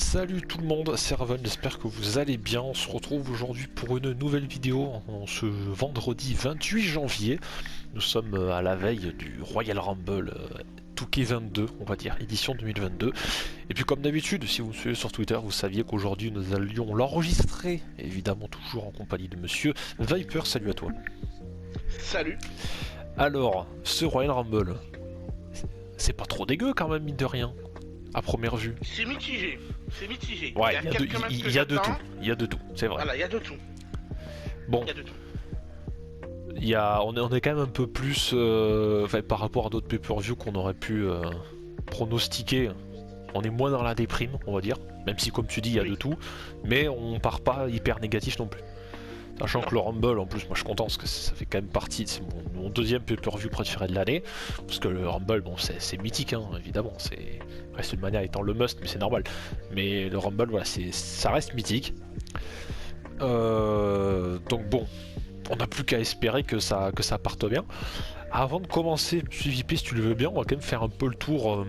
Salut tout le monde, c'est Raven, j'espère que vous allez bien. On se retrouve aujourd'hui pour une nouvelle vidéo en ce vendredi 28 janvier. Nous sommes à la veille du Royal Rumble 2K22, on va dire, édition 2022. Et puis comme d'habitude, si vous me suivez sur Twitter, vous saviez qu'aujourd'hui nous allions l'enregistrer, évidemment toujours en compagnie de monsieur Viper. Salut à toi. Salut. Alors, ce Royal Rumble, c'est pas trop dégueu quand même, mine de rien, à première vue. C'est mitigé. C'est mitigé. Ouais, il y a de tout. Il y a de tout, c'est vrai. Voilà, il y a de tout. Bon, Il y a de tout. on est quand même un peu plus, par rapport à d'autres pay-per-view qu'on aurait pu pronostiquer, on est moins dans la déprime, on va dire, même si comme tu dis il y a de tout, mais on part pas hyper négatif non plus. Sachant que le Rumble, en plus, moi je suis content parce que ça fait quand même partie, c'est mon deuxième pay-per-view préféré de l'année, parce que le Rumble, bon, c'est mythique, hein, évidemment, c'est WrestleMania étant le must, mais c'est normal. Mais le Rumble, voilà, ça reste mythique. Donc bon, on n'a plus qu'à espérer que ça parte bien. Avant de commencer, suivi P, si tu le veux bien, on va quand même faire un peu le tour.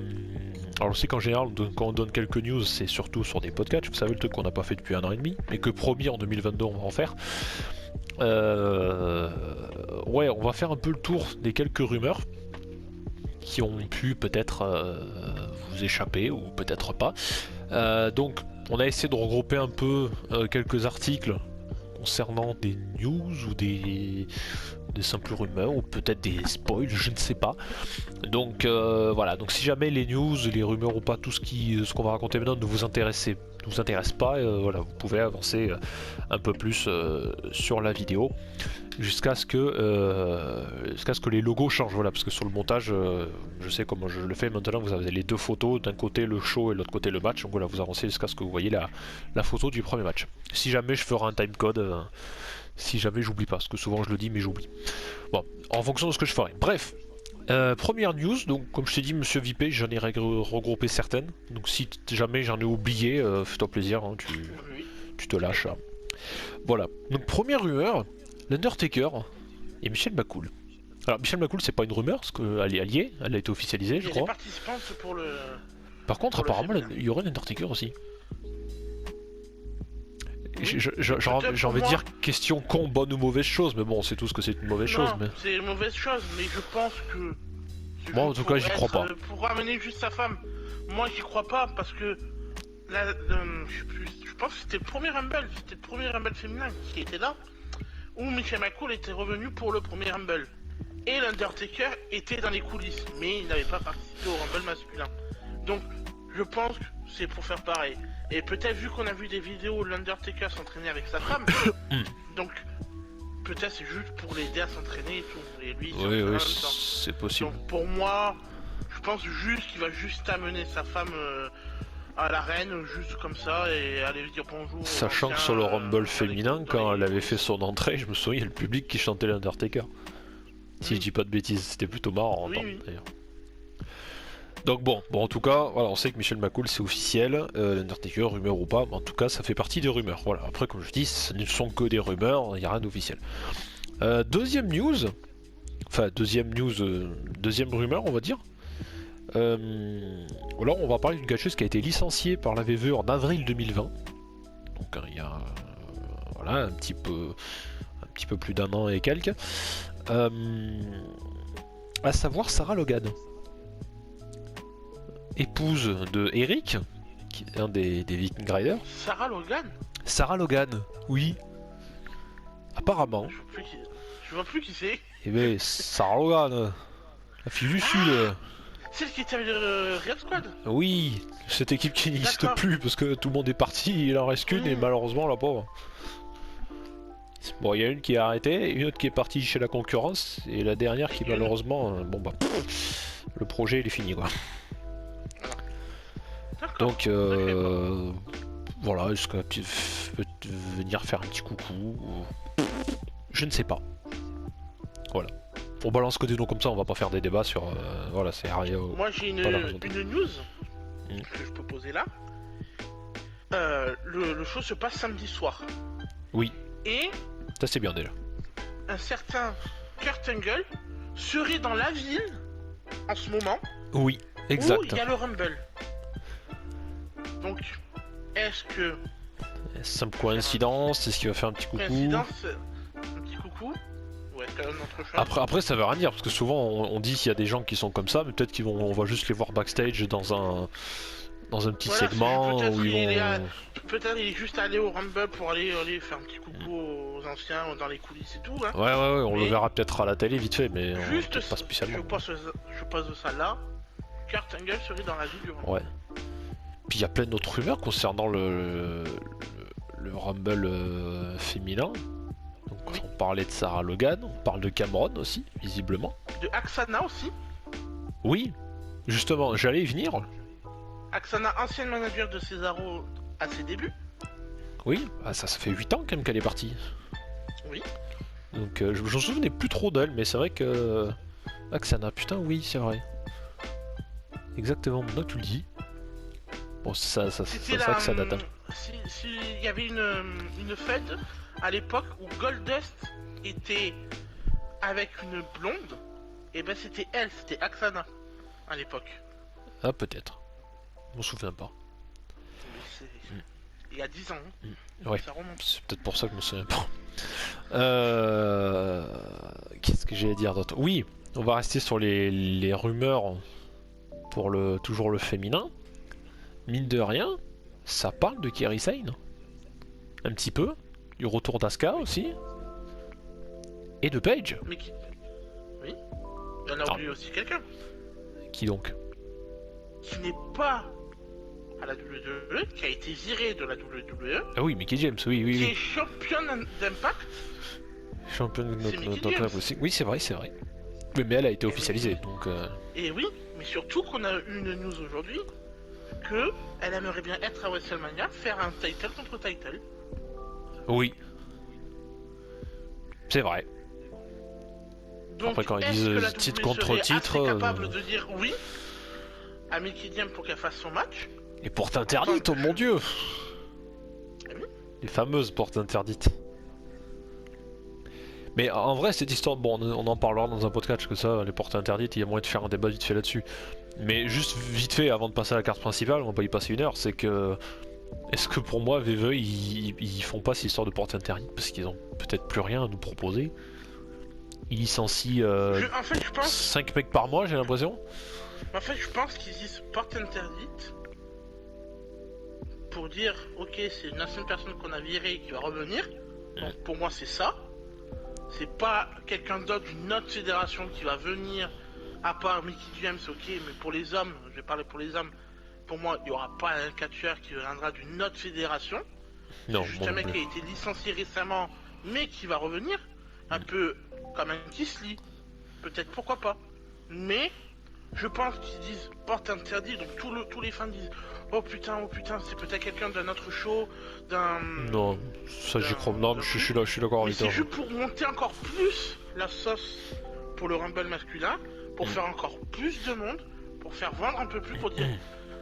Alors je sais qu'en général, quand on donne quelques news, c'est surtout sur des podcasts. Vous savez, le truc qu'on n'a pas fait depuis 1 an et demi, mais que promis en 2022 on va en faire. Ouais, on va faire un peu le tour des quelques rumeurs qui ont pu peut-être vous échapper ou peut-être pas. Donc on a essayé de regrouper un peu quelques articles concernant des news ou des simples rumeurs ou peut-être des spoils, je ne sais pas. Donc voilà, donc si jamais les news, les rumeurs ou pas tout ce qu'on va raconter maintenant ne vous intéresse pas, voilà, vous pouvez avancer un peu plus sur la vidéo jusqu'à ce que les logos changent, voilà, parce que sur le montage je sais comment je le fais maintenant, vous avez les deux photos, d'un côté le show et de l'autre côté le match, donc voilà, vous avancez jusqu'à ce que vous voyez la photo du premier match. Si jamais je ferai un timecode, si jamais j'oublie pas, parce que souvent je le dis mais j'oublie. Bon, en fonction de ce que je ferai. Bref, première news, donc comme je t'ai dit monsieur VP, j'en ai regroupé certaines, donc si jamais j'en ai oublié, fais-toi plaisir, hein, tu te lâches. Hein. Voilà, donc première rumeur, l'Undertaker et Michelle McCool. Alors Michelle McCool c'est pas une rumeur, parce qu'elle est alliée, elle a été officialisée je crois. Participante pour le... Par contre apparemment il y aurait l'Undertaker aussi. Oui. J'ai envie de dire question con, bonne ou mauvaise chose, mais bon, c'est tout ce que c'est une mauvaise chose. Mais... c'est une mauvaise chose, mais je pense que... Moi en tout cas j'y crois pas. Pour ramener juste sa femme, moi j'y crois pas parce que... je pense que c'était le premier Rumble féminin qui était là, où Michelle McCool était revenu pour le premier Rumble. Et l'Undertaker était dans les coulisses, mais il n'avait pas participé au Rumble masculin. Donc je pense que c'est pour faire pareil. Et peut-être vu qu'on a vu des vidéos où l'Undertaker s'entraîner avec sa femme, donc peut-être c'est juste pour l'aider à s'entraîner et tout. Et lui, oui, c'est possible. Donc pour moi, je pense juste qu'il va juste amener sa femme à l'arène, juste comme ça, et aller lui dire bonjour. Sachant que sur le Rumble féminin, quand elle avait fait son entrée, je me souviens, il y a le public qui chantait l'Undertaker. Si je dis pas de bêtises, c'était plutôt marrant à entendre d'ailleurs. Donc bon, en tout cas, voilà, on sait que Michelle McCool c'est officiel, l'Undertaker, rumeur ou pas, mais en tout cas ça fait partie des rumeurs. Voilà, après comme je dis, ce ne sont que des rumeurs, il n'y a rien d'officiel. Deuxième rumeur on va dire. Là on va parler d'une catcheuse qui a été licenciée par la VVE en avril 2020. Donc il y a voilà, un petit peu plus d'un an et quelques. À savoir Sarah Logan. Épouse de Eric, qui est un des Viking Riders. Sarah Logan, oui. Apparemment. Je vois plus qui c'est. Eh ben, Sarah Logan, la fille du Sud. Celle qui était avec le Real Squad. Oui, cette équipe qui n'existe plus parce que tout le monde est parti, il en reste qu'une et malheureusement la pauvre. Bon, il y a une qui est arrêtée, une autre qui est partie chez la concurrence et la dernière qui malheureusement, bon bah, le projet il est fini quoi. Donc voilà, est-ce que tu peux venir faire un petit coucou je ne sais pas. Voilà. On balance que des noms comme ça, on va pas faire des débats sur... voilà, c'est rien. Moi j'ai une news que je peux poser là. Le show se passe samedi soir. Oui. Et... ça c'est bien déjà. Un certain Kurt Angle serait dans la ville en ce moment. Oui, exact. Où il y a le Rumble. Donc, est-ce que... Simple coïncidence, est-ce qu'il va faire un petit coucou? Coïncidence, un petit coucou. Ouais, quand même notre choix. Après ça veut rien dire, parce que souvent on dit qu'il y a des gens qui sont comme ça, mais peut-être on va juste les voir backstage dans un petit Voilà, segment peut-être où ils il est vont... peut-être il est juste allé au Rumble pour aller faire un petit coucou aux anciens dans les coulisses et tout. Hein. Ouais, on le Mais- verra peut-être à la télé vite fait, mais Juste, peut-être pas spécialement. je pose ça là. Kurt Angle serait dans la vie du Rumble. Ouais. Puis il y a plein d'autres rumeurs concernant le Rumble féminin. Donc Oui. on parlait de Sarah Logan, on parle de Cameron aussi, visiblement. De Aksana aussi. Oui, justement, j'allais y venir. Aksana, ancienne manager de Cesaro à ses débuts. Oui, ça fait 8 ans quand même qu'elle est partie. Oui. Donc je m'en souvenais plus trop d'elle, mais c'est vrai que... Aksana, putain oui, c'est vrai. Exactement, maintenant que tu le dis. Bon, ça c'est vrai que ça date. Il y avait une fête à l'époque où Goldust était avec une blonde, et ben c'était elle, c'était Aksana à l'époque. Ah, peut-être. Je m'en souviens pas. Mais c'est- Il y a 10 ans, hein. Ouais. Ça remonte. C'est peut-être pour ça que je me souviens pas. Qu'est-ce que j'allais dire d'autre? Oui, on va rester sur les rumeurs pour toujours le féminin. Mine de rien, ça parle de Kairi Sane. Un petit peu. Du retour d'Asuka aussi. Et de Paige. Mais qui... Oui. Il y en a oublié aussi quelqu'un Qui donc? qui n'est pas à la WWE, qui a été viré de la WWE, Ah oui, Mickey James, oui, qui est oui. championne d'Impact. Championne de C'est Mickey notre James. aussi. Oui, c'est vrai, c'est vrai. Mais elle a été officialisée, donc... Et oui, mais surtout qu'on a eu une news aujourd'hui que elle aimerait bien être à WrestleMania, faire un title contre title. Oui. C'est vrai. Donc, Après, quand ils est-ce disent que la titre WWE contre serait titre, assez capable de dire oui à Mickey James pour qu'elle fasse son match? Les portes interdites, oh mon dieu! Ah oui. Les fameuses portes interdites. Mais en vrai, cette histoire, bon, on en parlera dans un podcast que ça, les portes interdites, il y a moyen de faire un débat vite fait là-dessus. Mais juste vite fait, avant de passer à la carte principale, on va pas y passer une heure, c'est que... Est-ce que pour moi, VVE, ils font pas cette histoire de portes interdites parce qu'ils ont peut-être plus rien à nous proposer? Ils licencient En fait, je pense 5 mecs par mois, j'ai l'impression. qu'ils disent porte interdite pour dire ok, c'est une ancienne personne qu'on a virée qui va revenir. Donc pour moi, c'est ça. C'est pas quelqu'un d'autre d'une autre fédération qui va venir à part Mickey James, ok, mais pour les hommes, je vais parler pour les hommes. Pour moi, il n'y aura pas un catcheur qui viendra d'une autre fédération. Non, C'est juste moi un non mec plus. qui a été licencié récemment, mais qui va revenir. Un peu comme un Kisly. Peut-être, pourquoi pas. Mais, je pense qu'ils disent porte interdite, donc tous les fans disent oh putain, c'est peut-être quelqu'un d'un autre show, d'un... Non, ça j'y crois. Non, je suis d'accord Mais avec toi. c'est juste pour monter encore plus la sauce pour le Rumble masculin, pour faire encore plus de monde, pour faire vendre un peu plus, pour dire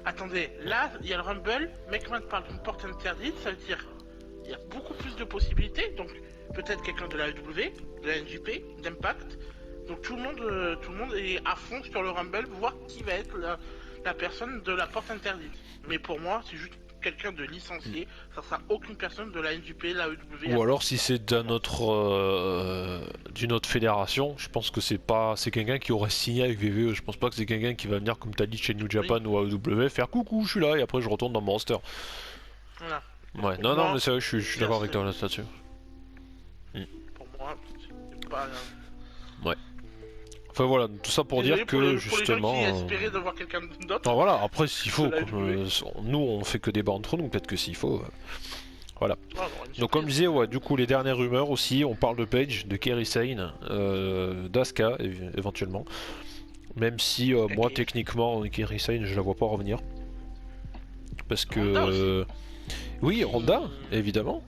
attendez, là il y a le Rumble, McMahon parle d'une porte interdite, ça veut dire il y a beaucoup plus de possibilités, donc peut-être quelqu'un de la AEW, de la NJP, d'Impact, donc tout le monde est à fond sur le Rumble pour voir qui va être la personne de la porte interdite. Mais pour moi, c'est juste quelqu'un de licencié, ça sera aucune personne de la NJP, la AEW. Ou alors si c'est d'une autre fédération, je pense que c'est quelqu'un qui aurait signé avec VVE. Je pense pas que c'est quelqu'un qui va venir comme t'as dit chez New Japan ou AEW faire coucou, je suis là et après je retourne dans mon roster. Voilà. Ouais, Pour non, moi, mais c'est vrai, je suis d'accord avec toi là-dessus. Pour moi, c'est pas... Enfin voilà, tout ça pour Désolé dire que justement. Pour les gens qui espéraient de voir quelqu'un d'autre. Non, voilà, après s'il faut, De la WWE. nous on fait que débat entre nous, peut-être que s'il faut. Voilà. Ouais, on aura une Donc comme je surprise. disais, ouais, du coup les dernières rumeurs aussi, on parle de Paige, de Kairi Sane, d'Asuka éventuellement. Même si moi Ok. techniquement Kairi Sane je la vois pas revenir. Parce que... Ronda aussi. Oui, Ronda, évidemment.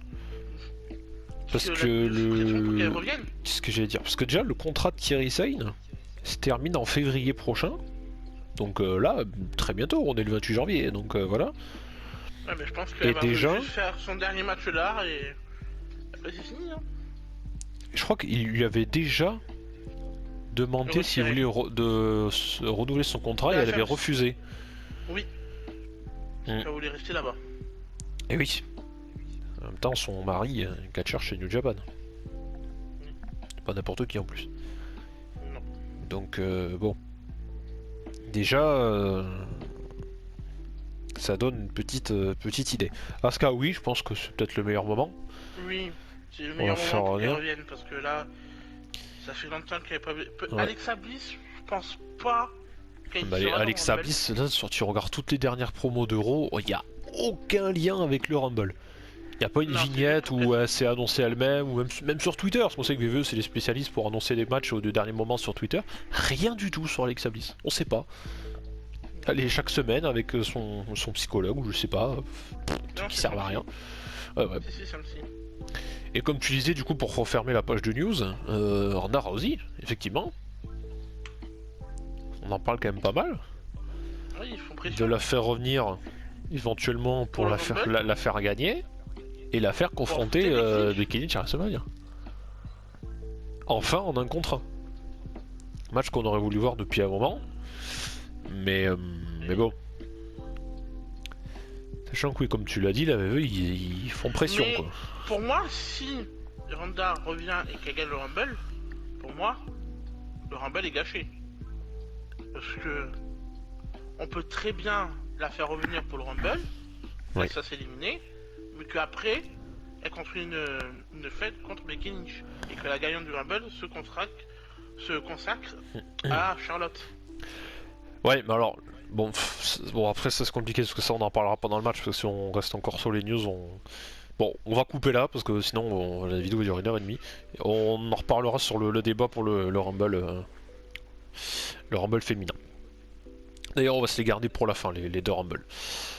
Parce la- que pression pour qu'elle le... revienne. Qu'est-ce que j'allais dire? Parce que déjà le contrat de Kairi Sane se termine en février prochain. Donc là, très bientôt, on est le 28 janvier, donc voilà. Ouais, mais je pense Et qu'elle va déjà- juste faire son dernier match là et après c'est fini. Hein. Je crois qu'il lui avait déjà demandé s'il Retiré. voulait renouveler son contrat et Ouais, elle avait faire- refusé. Oui. Mm. Elle voulait rester là-bas. Et oui. En même temps, son mari est catcheur chez New Japan. Pas n'importe qui en plus. Non. Donc bon. Déjà, ça donne une petite idée. Asuka, oui, je pense que c'est peut-être le meilleur moment. Oui, c'est le On meilleur va moment faire pour qu'elle rien. revienne parce que là, ça fait longtemps qu'elle n'est pas. Ouais. Alexa Bliss, je pense pas qu'elle Bah, sera dans Alexa Rumble. Bliss, là, si tu regardes toutes les dernières promos d'Euro, il n'y a aucun lien avec le Rumble. Il n'y a pas une Non, c'est vignette juste où elle s'est annoncée elle-même, ou même sur Twitter, parce qu'on sait que VVE c'est les spécialistes pour annoncer les matchs au dernier moment sur Twitter. Rien du tout sur Alexa Bliss, on sait pas. Elle est chaque semaine avec son psychologue, ou je sais pas, Non, qui c'est servent à comme rien. si. Ouais. Si, c'est comme si. Et comme tu disais, du coup, pour refermer la page de news, Ronda Rousey, effectivement, on en parle quand même pas mal, Oui, ils font de pression. la faire revenir éventuellement pour le la faire, Rumble. la faire gagner, et la faire confronter affronter Becky Lynch à WrestleMania. Enfin, en un contre un. Match qu'on aurait voulu voir depuis un moment, mais bon. Sachant que oui, comme tu l'as dit, la VE, ils font pression, Mais quoi. pour moi, si Ronda revient et qu'elle gagne le Rumble, pour moi, le Rumble est gâché. Parce que on peut très bien la faire revenir pour le Rumble, Oui. ça s'éliminer, mais qu'après, elle construit une fête contre Becky Lynch. Et que la gagnante du Rumble se consacre à Charlotte. Ouais, mais alors, bon, bon après ça c'est compliqué parce que ça on en parlera pas dans le match parce que si on reste encore sur les news, bon, on va couper là parce que sinon la vidéo va durer 1h30. On en reparlera sur le débat pour le Rumble féminin. D'ailleurs, on va se les garder pour la fin, les deux Rumble.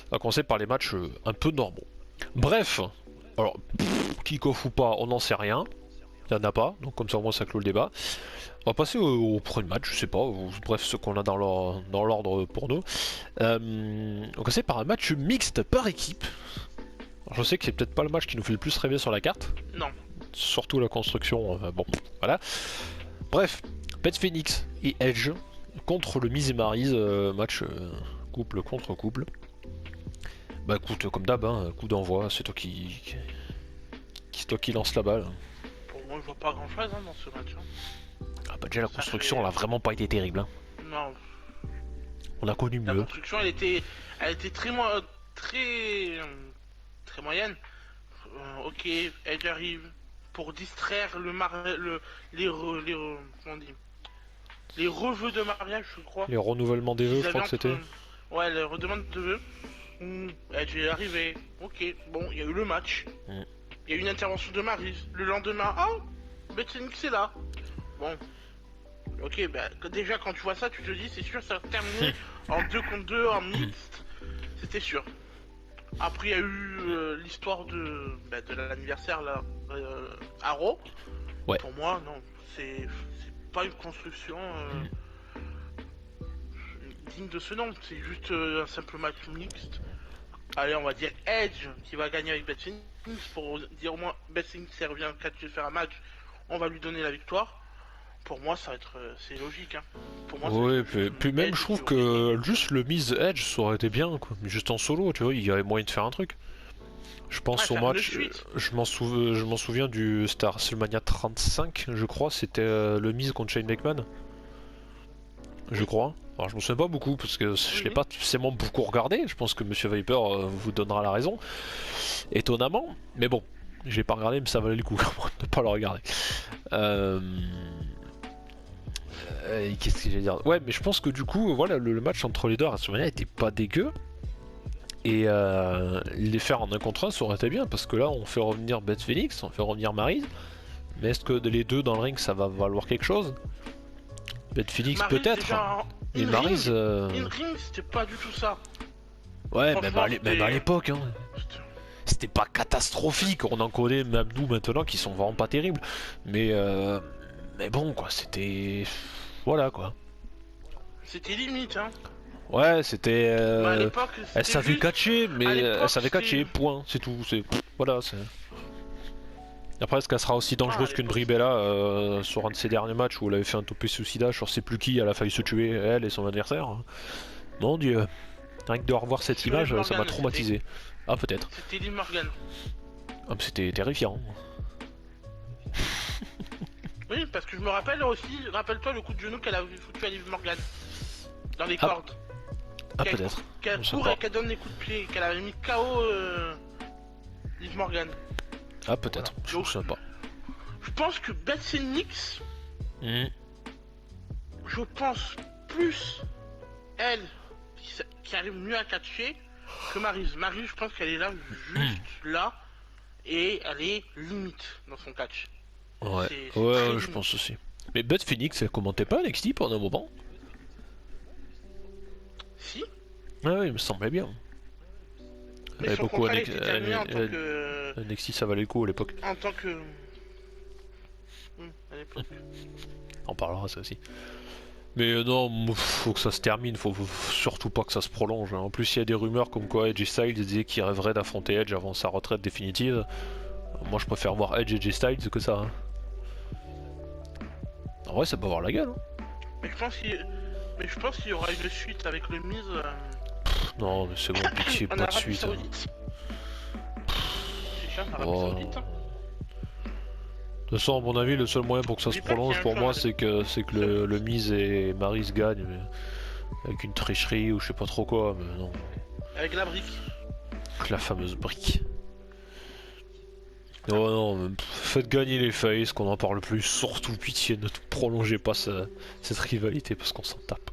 On va commencer par les matchs un peu normaux. Bref, alors, kick-off ou pas, on n'en sait rien. Il n'y en a pas, donc comme ça au moins ça clôt le débat. On va passer au premier match, je sais pas, bref, ce qu'on a dans l'ordre pour nous. On va commencer par un match mixte par équipe. Alors, je sais que c'est peut-être pas le match qui nous fait le plus rêver sur la carte. Non. Surtout la construction, bon, voilà. Bref, Beth Phoenix et Edge contre le Miz et Maryse, match couple contre couple. Bah écoute, comme d'hab, hein, coup d'envoi, c'est toi qui lance la balle. Pour moi, je vois pas grand chose dans ce match. Ah bah déjà la Ça construction, fait- elle a vraiment pas été terrible. Hein. Non. On a connu La mieux. construction, elle était très moyenne. Ok, Edge arrive pour distraire comment on dit, les reveux de mariage, je crois. Les renouvellements des vœux, Qu'ils je crois avaient que c'était. Ouais, les redemande de vœux. Edge est arrivé. Ok, bon, il y a eu le match. Mm. Il y a eu une intervention de Maryse. Le lendemain, oh, Beth Phoenix est là. Bon. Ok, bah déjà quand tu vois ça, tu te dis c'est sûr ça va se terminer en 2 contre 2, en mixte. C'était sûr. Après il y a eu l'histoire de l'anniversaire là, à Raw. Ouais. Pour moi, non, c'est pas une construction digne de ce nom. C'est juste un simple match mixte. Allez, on va dire Edge qui va gagner avec Beth Phoenix pour dire au moins Beth Phoenix elle revient quand tu veux faire un match, on va lui donner la victoire. Pour moi, ça va être, c'est logique. Hein. Pour moi, Ouais, c'est puis même Edge je trouve qui aurait que juste le Miz Edge ça aurait été bien, quoi. Mais juste en solo, tu vois, il y avait moyen de faire un truc. Je pense Ouais, au faire match, deux suites. je m'en souviens du Star WrestleMania 35, je crois, c'était le Miz contre Shane McMahon. Je crois. Alors je me souviens pas beaucoup parce que je l'ai Mhm. pas forcément beaucoup regardé. Je pense que Monsieur Viper vous donnera la raison. Étonnamment, mais bon, j'ai pas regardé, mais ça valait le coup quand même de pas le regarder. Qu'est-ce que j'allais dire? Ouais, mais je pense que du coup, voilà, le match entre les deux à WrestleMania était pas dégueu. Et les faire en un contre un, ça aurait été bien parce que là, on fait revenir Beth Phoenix, on fait revenir Maryse. Mais est-ce que les deux dans le ring, ça va valoir quelque chose? Beth Phoenix Maryse, peut-être. déjà, Et Maryse. In-ring, c'était pas du tout ça. Ouais, Franchement, même à c'était- l'époque, hein. C'était pas catastrophique. On en connaît même nous maintenant qui sont vraiment pas terribles. Mais bon, quoi, c'était. Voilà, quoi. C'était limite, hein. Ouais, c'était. Mais à l'époque, Elle c'était savait juste... catcher, mais à l'époque, elle savait c'était- catcher, point, c'est tout. Voilà, c'est. Après, est-ce qu'elle sera aussi dangereuse à qu'une l'époque, Bribella sur un de ses derniers matchs où elle avait fait un topé suicida, je sais plus qui, elle a failli se tuer, elle et son adversaire? Mon dieu, rien que de revoir cette Sur image, les ça m'a Morgan, traumatisé. Ah, peut-être. C'était Liv Morgan. Ah, mais c'était terrifiant. Oui, parce que je me rappelle aussi, rappelle-toi le coup de genou qu'elle a foutu à Liv Morgan. Dans les Ah. cordes. Ah, peut-être. Qu'elle Je sais court pas. et qu'elle donne des coups de pied, qu'elle avait mis KO Liv Morgan. Ah, peut-être. Voilà. Je me souviens pas. Je pense que Beth Phoenix, Mhm. je pense plus elle qui arrive mieux à catcher que Maryse. Maryse, je pense qu'elle est là, juste là, et elle est limite dans son catch. Ouais, C'est ouais, très je limite. pense aussi. Mais Beth Phoenix, elle commentait pas NXT pendant un moment? Si, Ah oui, il me semblait bien. Elle mais avait son beaucoup contrat était terminé en tant que... NXT, ça valait le coup à l'époque. En tant que... à l'époque. On parlera ça aussi. Mais non, faut que ça se termine, faut surtout pas que ça se prolonge. En plus, il y a des rumeurs comme quoi Edge Styles disait qu'il rêverait d'affronter Edge avant sa retraite définitive. Moi, je préfère voir Edge et Styles que ça. Hein. En vrai, ça peut avoir la gueule. Hein. Mais je pense qu'il y aura une suite avec le Miz Non, mais c'est bon, pitié, en pas de Arabie suite. Hein. Saoudite. C'est ça, en Arabie Oh, Saoudite. Hein. De toute façon, à mon avis, le seul moyen pour que ça se Dis pas qu'il y a prolonge un pour moi, plan, c'est que le Miz et Maryse gagnent. Mais avec une tricherie ou je sais pas trop quoi, mais non. Avec la brique. La fameuse brique. Oh non, mais faites gagner les faces, qu'on en parle plus. Surtout, pitié, ne prolongez pas cette rivalité parce qu'on s'en tape.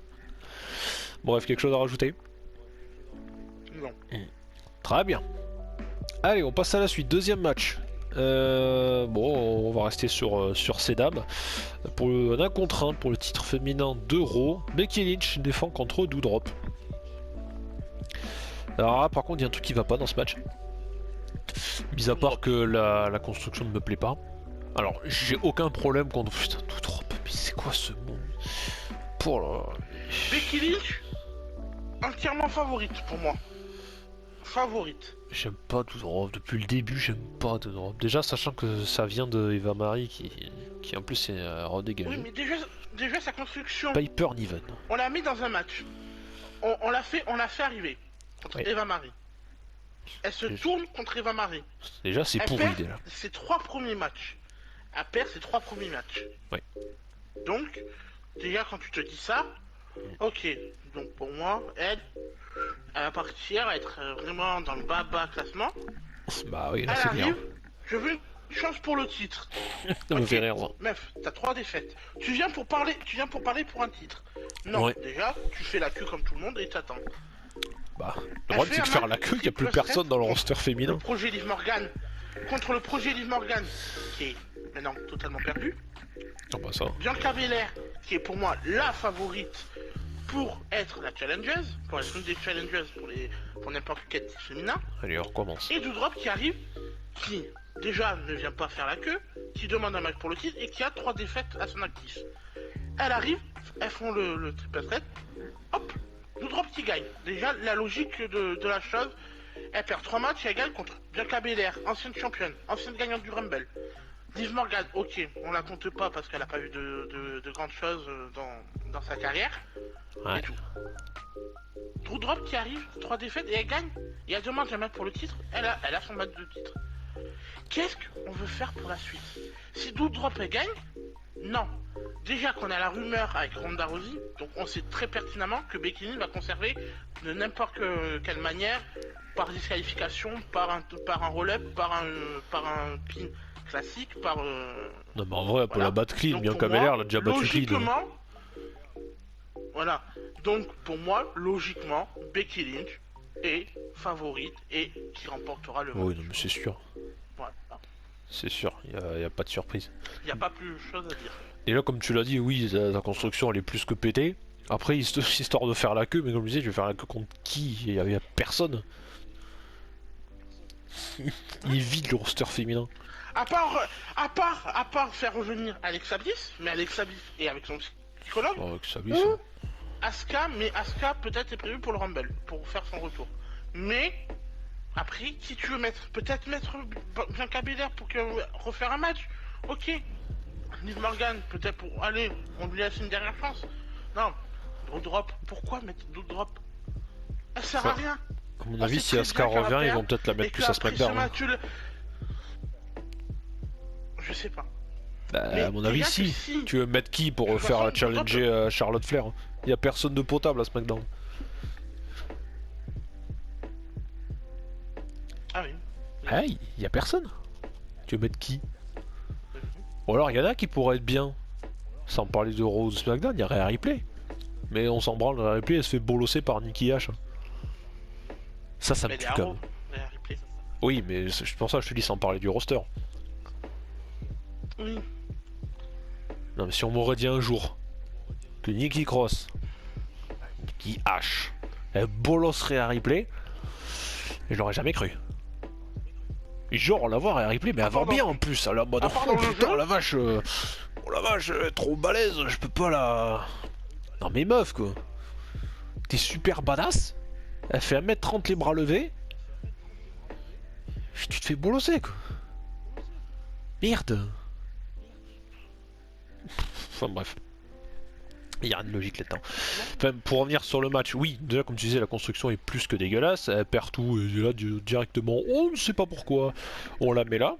Bref, quelque chose à rajouter? Non. Très bien. Allez, on passe à la suite. Deuxième match. Bon, on va rester sur ces dames. Pour un contre 1 pour le titre féminin de Raw, Becky Lynch défend contre Doudrop. Alors là, par contre, il y a un truc qui va pas dans ce match. Mis à part que la construction ne me plaît pas. Alors, j'ai aucun problème contre... Putain, Doudrop, mais c'est quoi ce mot? Pour la... Becky Lynch, entièrement favorite pour moi. Favorite. J'aime pas Doudrop, depuis le début j'aime pas Doudrop. Déjà sachant que ça vient de Eva Marie qui en plus est redégagée. Oui, mais déjà sa construction, Piper Niven. on l'a mis dans un match. On l'a fait arriver contre Ouais. Eva Marie. Elle se tourne contre Eva Marie. Déjà c'est Elle pourri perd déjà. ses 3 premiers matchs. Elle perd ses 3 premiers matchs. Ouais. Donc, déjà quand tu te dis ça, ok. Donc pour moi, elle va partir, elle va être vraiment dans le bas classement. Bah oui, là Elle c'est bien. arrive, je veux une chance pour le titre. Ça me Ok. fait rire ça. Meuf, t'as 3 défaites. Tu viens pour parler pour un titre. Non, Ouais. déjà, tu fais la queue comme tout le monde et t'attends. Bah, le problème c'est de faire la queue, il y a plus personne dans le roster féminin. Le projet Liv Morgan contre le projet Liv Morgan qui est maintenant totalement perdu. Ah bah ça. Bianca Belair qui est pour moi la favorite pour être la challengeuse, pour être une des challengeuses pour n'importe quel titre féminin. Allez, on recommence. Et Doudrop qui arrive, qui déjà ne vient pas faire la queue, qui demande un match pour le titre et qui a 3 défaites à son actif. Elle arrive, elles font le triple threat, hop, Doudrop qui gagne. Déjà la logique de la chose, elle perd 3 matchs et elle gagne contre Bianca Belair, ancienne championne, ancienne gagnante du Rumble. Liv Morgan, ok, on la compte pas parce qu'elle a pas eu de grandes choses dans sa carrière. Ouais. Et tout. Doudrop qui arrive, 3 défaites et elle gagne. Et elle demande un match pour le titre, elle a son match de titre. Qu'est-ce qu'on veut faire pour la suite? Si Doudrop elle gagne, non. Déjà qu'on a la rumeur avec Ronda Rousey, donc on sait très pertinemment que Becky Lynch va conserver de n'importe quelle manière, par disqualification, par un roll-up, par un pin classique, par... Non mais en vrai, elle peut voilà. la battre clean, Donc, Bianca pour moi, Belair l'a déjà battu clean. logiquement, voilà. Donc pour moi, logiquement, Becky Lynch est favorite et qui remportera le match. Oui, non mais c'est sûr. Voilà. C'est sûr, y a pas de surprise. Il n'y a pas plus de choses à dire. Et là, comme tu l'as dit, oui, la construction elle est plus que pétée. Après, histoire de faire la queue, mais comme je disais, je vais faire la queue contre qui? Il y a personne. Il est vide le roster féminin. À part faire revenir Alexa Bliss, mais Alexa Bliss est avec son psychologue, Oh, que ça glisse. ou Asuka, mais Asuka peut-être est prévu pour le Rumble, pour faire son retour. Mais après, si tu veux peut-être mettre Bianca Belair pour refaire un match, ok. Liv Morgan, peut-être pour aller, on lui laisse une dernière chance. Non, Doudrop, pourquoi mettre Doudrop? Elle sert à rien. À mon On avis, sait si très Asuka bien qu'elle va revient, ils perdre, vont peut-être la et mettre plus à qu'après ce SmackDown. Hein. match, je sais pas. Bah, Mais à mon avis, déjà que si. si, Tu veux mettre qui de pour toute faire façon, challenger Charlotte Flair? Il y a personne de potable à SmackDown. ah oui. Ah, il y a personne. Tu veux mettre qui? Mhm. Ou alors, il y en a qui pourraient être bien. Sans parler de Raw ou de SmackDown, il y a Rhea Ripley. Mais on s'en branle, Rhea Ripley, elle se fait bolosser par Nikki H. Ça me Elle est tue à quand Raw, même. elle est à replay. Oui, mais c'est pour ça que je te dis sans parler du roster. Oui. Non, mais si on m'aurait dit un jour que Nikki Cross, Nikki H, elle bolosserait Rhea Ripley, je l'aurais jamais cru. Et genre, on la voit Rhea Ripley, mais Ah, avant pardon. bien en plus, à la mode Ah, pardon, oh le putain, jeu la vache, oh la vache, elle est trop balèze, je peux pas la. Non, mais meuf, quoi. T'es super badass, elle fait 1m30 les bras levés, puis tu te fais bolosser, quoi. Merde. Enfin bref. Il n'y a rien de logique là-dedans. Enfin, pour revenir sur le match, oui, déjà comme tu disais, la construction est plus que dégueulasse. Elle perd tout et là directement, on ne sait pas pourquoi, on la met là.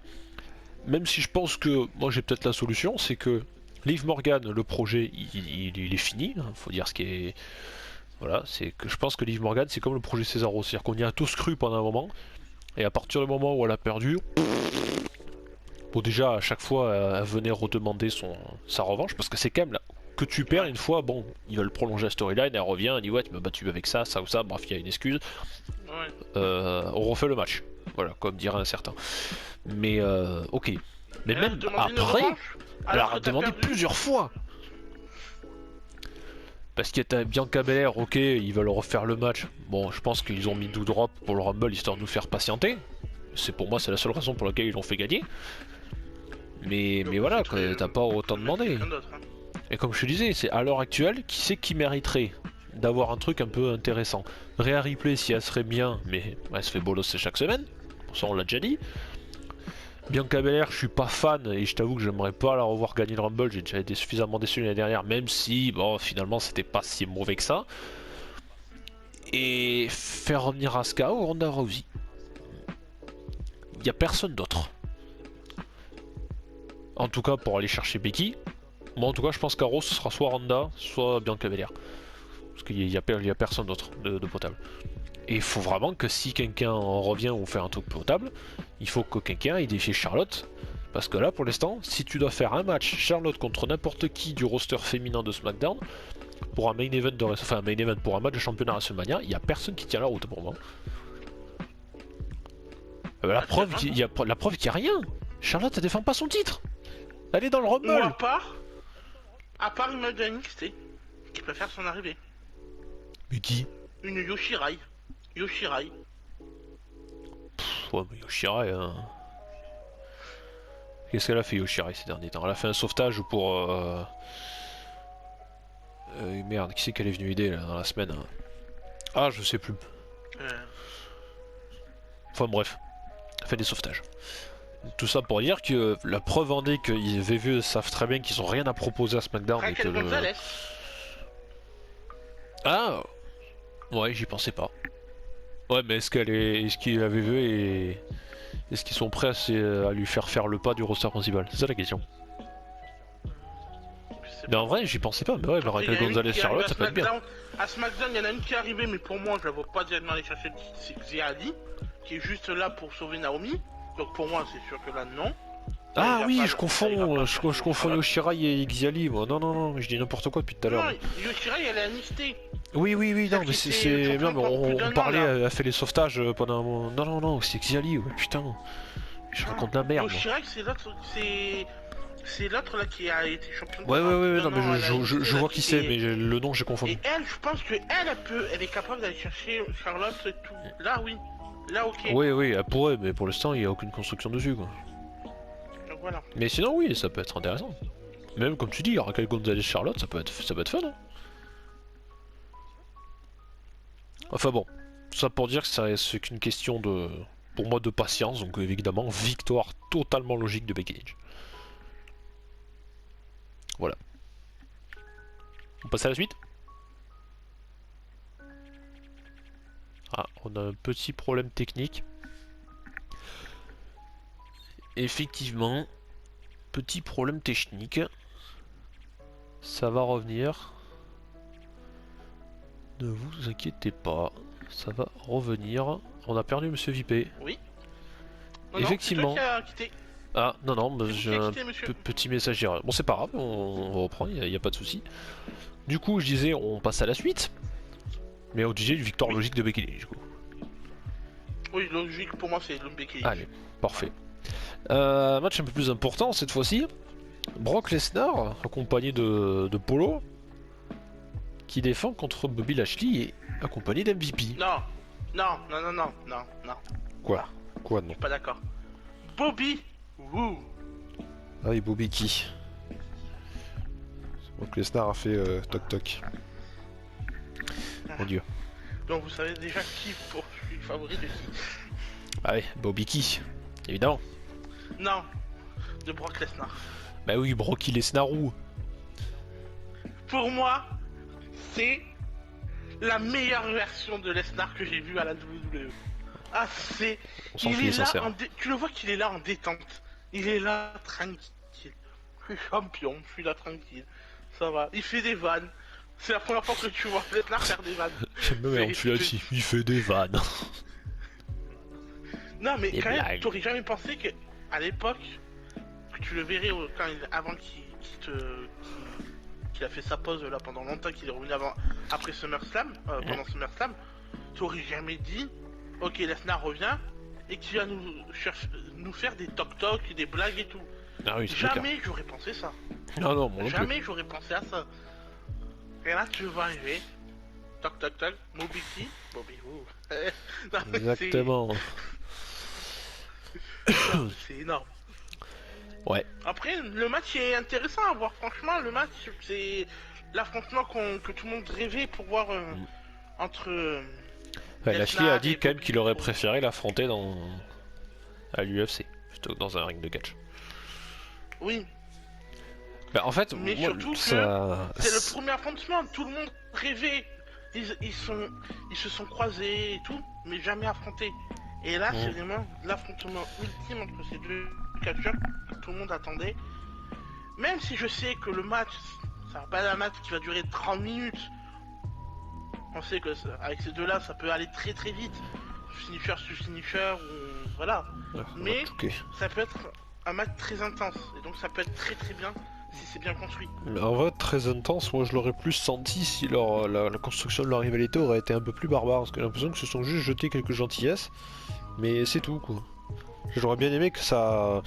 Même si je pense que, moi j'ai peut-être la solution, c'est que Liv Morgan, le projet, il est fini. Hein, faut dire ce qui est. Voilà, c'est que je pense que Liv Morgan, c'est comme le projet Cesaro, c'est-à-dire qu'on y a tous cru pendant un moment, et à partir du moment où elle a perdu, bon déjà à chaque fois elle venait redemander sa revanche, parce que c'est quand même là que tu perds une fois, bon, ils veulent prolonger la storyline, elle revient, elle dit ouais tu m'as battu avec ça, ça ou ça, bref il y a une excuse, Ouais. on refait le match, voilà, comme dirait un certain. Mais ok, mais Elle a même demandé une après, revanche, elle alors a que t'as demandé perdu. plusieurs fois. Parce qu'il y a Bianca Belair, ok, ils veulent refaire le match. Bon, je pense qu'ils ont mis Doudrop pour le Rumble histoire de nous faire patienter. C'est pour moi, c'est la seule raison pour laquelle ils l'ont fait gagner. Mais voilà, t'as pas autant demandé. Hein. Et comme je te disais, c'est à l'heure actuelle, qui c'est qui mériterait d'avoir un truc un peu intéressant? Rhea Ripley, si elle serait bien, mais elle se fait bolosser chaque semaine. Ça, on l'a déjà dit. Bianca Belair, je suis pas fan et je t'avoue que j'aimerais pas la revoir gagner le Rumble. J'ai déjà été suffisamment déçu l'année dernière, même si, bon, finalement, c'était pas si mauvais que ça. Et faire revenir Asuka ou Ronda Rousey. Il y a personne d'autre. En tout cas, pour aller chercher Becky. Moi, en tout cas, je pense qu'à Raw, ce sera soit Ronda, soit Bianca Belair. Parce qu'il y a personne d'autre de potable. Et il faut vraiment que si quelqu'un en revient ou fait un truc potable, il faut que quelqu'un ait défié Charlotte. Parce que là, pour l'instant, si tu dois faire un match Charlotte contre n'importe qui du roster féminin de SmackDown, pour un main event enfin un main event pour un match de championnat à WrestleMania, il n'y a personne qui tient la route pour moi. La preuve qu'il n'y a rien. Charlotte, elle défend pas son titre. Elle est dans le Ou Rumble. à part une meuf de NXT qui peut faire son arrivée. Mais qui? Une Yoshirai. Yoshirai. Ouais, mais Yoshirai, hein. Qu'est-ce qu'elle a fait Yoshirai ces derniers temps? Elle a fait un sauvetage pour... merde, qui c'est qu'elle est venue aider là, dans la semaine hein. Ah, je sais plus. Enfin bref, elle fait des sauvetages. Tout ça pour dire que la preuve en est que les VVE savent très bien qu'ils ont rien à proposer à SmackDown et que Raquel Gonzalez. Ah ouais, j'y pensais pas. Ouais, mais est-ce qu'il la VVE et est-ce qu'ils sont prêts à lui faire le pas du roster principal? C'est ça la question. Mais en vrai, j'y pensais pas. Mais ouais, Raquel Gonzalez Charlotte, ça peut être bien. À SmackDown, il y en a une qui est arrivée, mais pour moi, je la vois pas directement aller chercher le titre. C'est Xia Ali, qui est juste là pour sauver Naomi. Donc pour moi, c'est sûr que là, non. Ah oui, je confonds Yoshirai et Xiali, moi. Non, je dis n'importe quoi depuis tout à l'heure. Non, Yoshirai, elle est à NXT. Oui, non, mais c'est bien, mais on parlait, elle a fait les sauvetages pendant un moment. Non, c'est Xiali, ouais, putain. Je raconte la merde. Yoshirai, c'est l'autre là qui a été champion de Ouais, non, mais je vois qui c'est, mais le nom, j'ai confondu. Et elle, je pense que elle est capable d'aller chercher Charlotte et tout. Là, oui. Là, ok. Oui, elle pourrait, mais pour l'instant, il n'y a aucune construction dessus, quoi. Donc voilà. Mais sinon, oui, ça peut être intéressant. Même comme tu dis, Raquel Gonzalez Charlotte, ça peut être fun. Hein. Enfin bon, ça pour dire que c'est qu'une question de, pour moi, de patience. Donc évidemment, victoire totalement logique de Becky Lynch. Voilà. On passe à la suite. Ah, on a un petit problème technique. Effectivement, petit problème technique. Ça va revenir. Ne vous inquiétez pas, ça va revenir. On a perdu Monsieur Vipé. Oui. Non, Effectivement. non, c'est toi qui a quitté. Ah, non, bah, C'est vous j'ai qui a un quitté, monsieur. petit message d'erreur. Bon, c'est pas grave, on reprend, il n'y a pas de souci. Du coup, je disais, on passe à la suite. Mais au sujet du victoire logique de Becky Lynch, du coup. Oui, logique pour moi, c'est Becky Lynch. Allez, parfait. Match un peu plus important cette fois-ci. Brock Lesnar, accompagné de Polo, qui défend contre Bobby Lashley et accompagné d'MVP. Non, non, non, non, non, non, non. Quoi? Quoi non? Je suis pas d'accord. Bobby Woo. Ah oui, Bobby qui? Donc Lesnar a fait toc toc. Mon dieu. Donc vous savez déjà qui pour je suis le favori de qui. Ah oui, Bobby qui? Évidemment. Non, de Brock Lesnar. Bah oui, Brocky Lesnarou. Pour moi, c'est la meilleure version de Lesnar que j'ai vue à la WWE. Ah, c'est... On s'en Il fout, est là sincère. Tu le vois qu'il est là en détente. Il est là tranquille. Je suis champion, je suis là tranquille. Ça va. Il fait des vannes. C'est la première fois que tu vois Lesnar faire des vannes. J'aime bien, tu l'as dit, il fait des vannes. Non, mais Des quand même, blagues. t'aurais jamais pensé que à l'époque, que tu le verrais avant qu'il a fait sa pause là pendant longtemps, qu'il est revenu après SummerSlam, pendant SummerSlam, t'aurais jamais dit, ok, Lesnar revient et qu'il va nous faire des toc-toc, des blagues et tout. Ah oui, c'est clair. Jamais j'aurais pensé ça. Ah non, moi non plus. Jamais j'aurais pensé à ça. Et là, tu vas arriver, toc toc toc, Bobby Woo. Non, mais Exactement. c'est énorme. Ouais. Après, le match est intéressant à voir. Franchement, le match, c'est l'affrontement que tout le monde rêvait pour voir entre. Ouais, Lashley a Lesnar dit et quand même Bobby qu'il aurait Woo. préféré l'affronter à l'UFC plutôt que dans un ring de catch. Oui, Bah, en fait, mais moi, surtout que ça... c'est le premier affrontement. Tout le monde rêvait. Ils se sont croisés et tout, mais jamais affrontés. Et là, c'est vraiment l'affrontement ultime entre ces deux catcheurs que tout le monde attendait. Même si je sais que le match, ça va pas être un match qui va durer 30 minutes. On sait que avec ces deux-là, ça peut aller très très vite. Finisher sur finisher, ou voilà. Mais ça peut être un match très intense. Et donc ça peut être très très bien si c'est bien construit. Mais en vrai, très intense, moi je l'aurais plus senti si la construction de leur rivalité aurait été un peu plus barbare. Parce que j'ai l'impression que se sont juste jetés quelques gentillesses. Mais c'est tout quoi. J'aurais bien aimé que ça...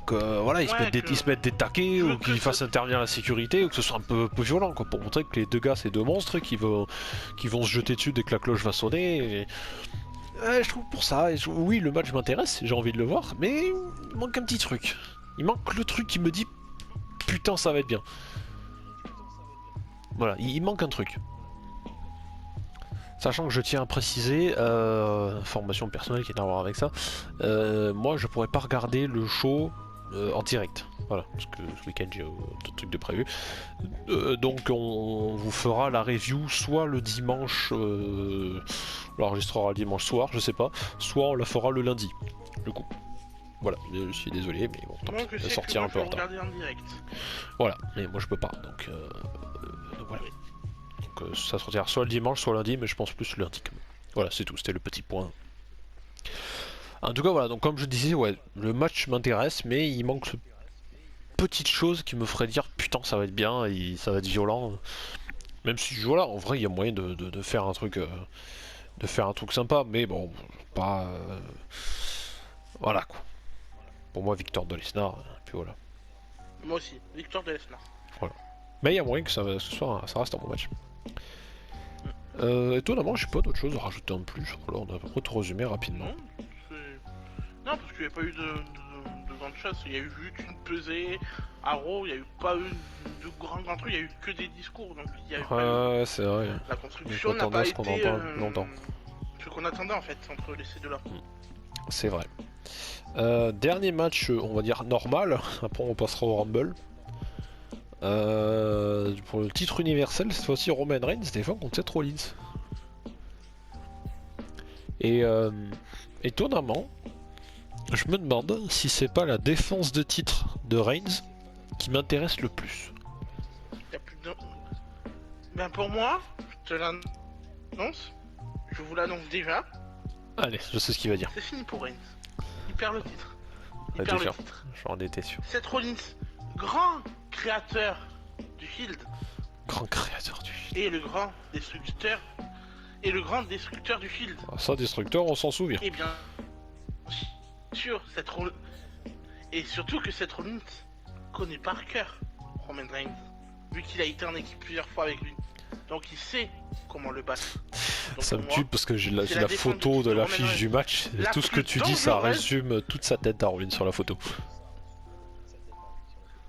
Que voilà, ils, se mettent des taquets ou qu'ils fassent intervenir la sécurité ou que ce soit un peu violent quoi, pour montrer que les deux gars c'est deux monstres qui vont se jeter dessus dès que la cloche va sonner. Et... je trouve pour ça, oui le match m'intéresse, j'ai envie de le voir, mais il manque un petit truc. Il manque le truc qui me dit putain ça va être bien. Voilà, il manque un truc. Sachant que je tiens à préciser, information personnelle qui n'a rien à voir avec ça, moi je pourrais pas regarder le show en direct, voilà, parce que ce week-end j'ai d'autres trucs de prévu. Donc on vous fera la review soit le dimanche, on l'enregistrera le dimanche soir, je sais pas, soit on la fera le lundi, le coup. Voilà, je suis désolé, mais bon, tant pis, ça sortira un peu en retard. En direct. Voilà, mais moi je peux pas, donc voilà. Donc ça sortira soit le dimanche, soit lundi, mais je pense plus le lundi quand même. Voilà, c'est tout, c'était le petit point. En tout cas, voilà, donc comme je disais, ouais, le match m'intéresse, mais il manque ce petite chose qui me ferait dire putain, ça va être bien, et ça va être violent. Même si, voilà, en vrai, il y a moyen de faire un truc... de faire un truc sympa, mais bon, pas... voilà, quoi. Pour moi, victoire de Lesnar, puis voilà. Moi aussi, victoire de Lesnar. Voilà. Mais il y a moyen que ça reste un bon match. Étonnamment, j'ai pas d'autre chose à rajouter en plus. Alors, on a vraiment tout résumé rapidement. Non, parce qu'il n'y a pas eu de grande chasse. Il y a eu juste une pesée. À Raw, il n'y a eu pas eu de grands trucs. Il y a eu que des discours. Donc il y a eu pas eu... c'est vrai. La construction n'a pas été longtemps. Ce qu'on attendait en fait entre ces deux-là. C'est vrai. Dernier match, on va dire normal. Après, on passera au Rumble. Pour le titre universel, cette fois-ci Roman Reigns défend contre Seth Rollins. Et étonnamment, je me demande si c'est pas la défense de titre de Reigns qui m'intéresse le plus. Y a plus de... Ben pour moi, je te l'annonce, je vous l'annonce déjà, Allez, je sais ce qu'il va dire. c'est fini pour Reigns. Il perd le titre. Il Ouais, perd déjà, le titre. j'en étais sûr. Seth Rollins, grand créateur du Shield, Grand créateur du film. et le grand destructeur, du Shield. Ah, ça, Destructeur, on s'en souvient. Et bien sûr, et surtout que Seth Rollins connaît par cœur Roman Reigns, vu qu'il a été en équipe plusieurs fois avec lui. Donc il sait comment le battre. Donc Ça me pour tue moi, parce que j'ai la c'est la photo défense de de l'affiche Roman du match. Et la tout ce que plus tu dis, ça dangereuse. résume toute sa tête d'Arwin sur la photo.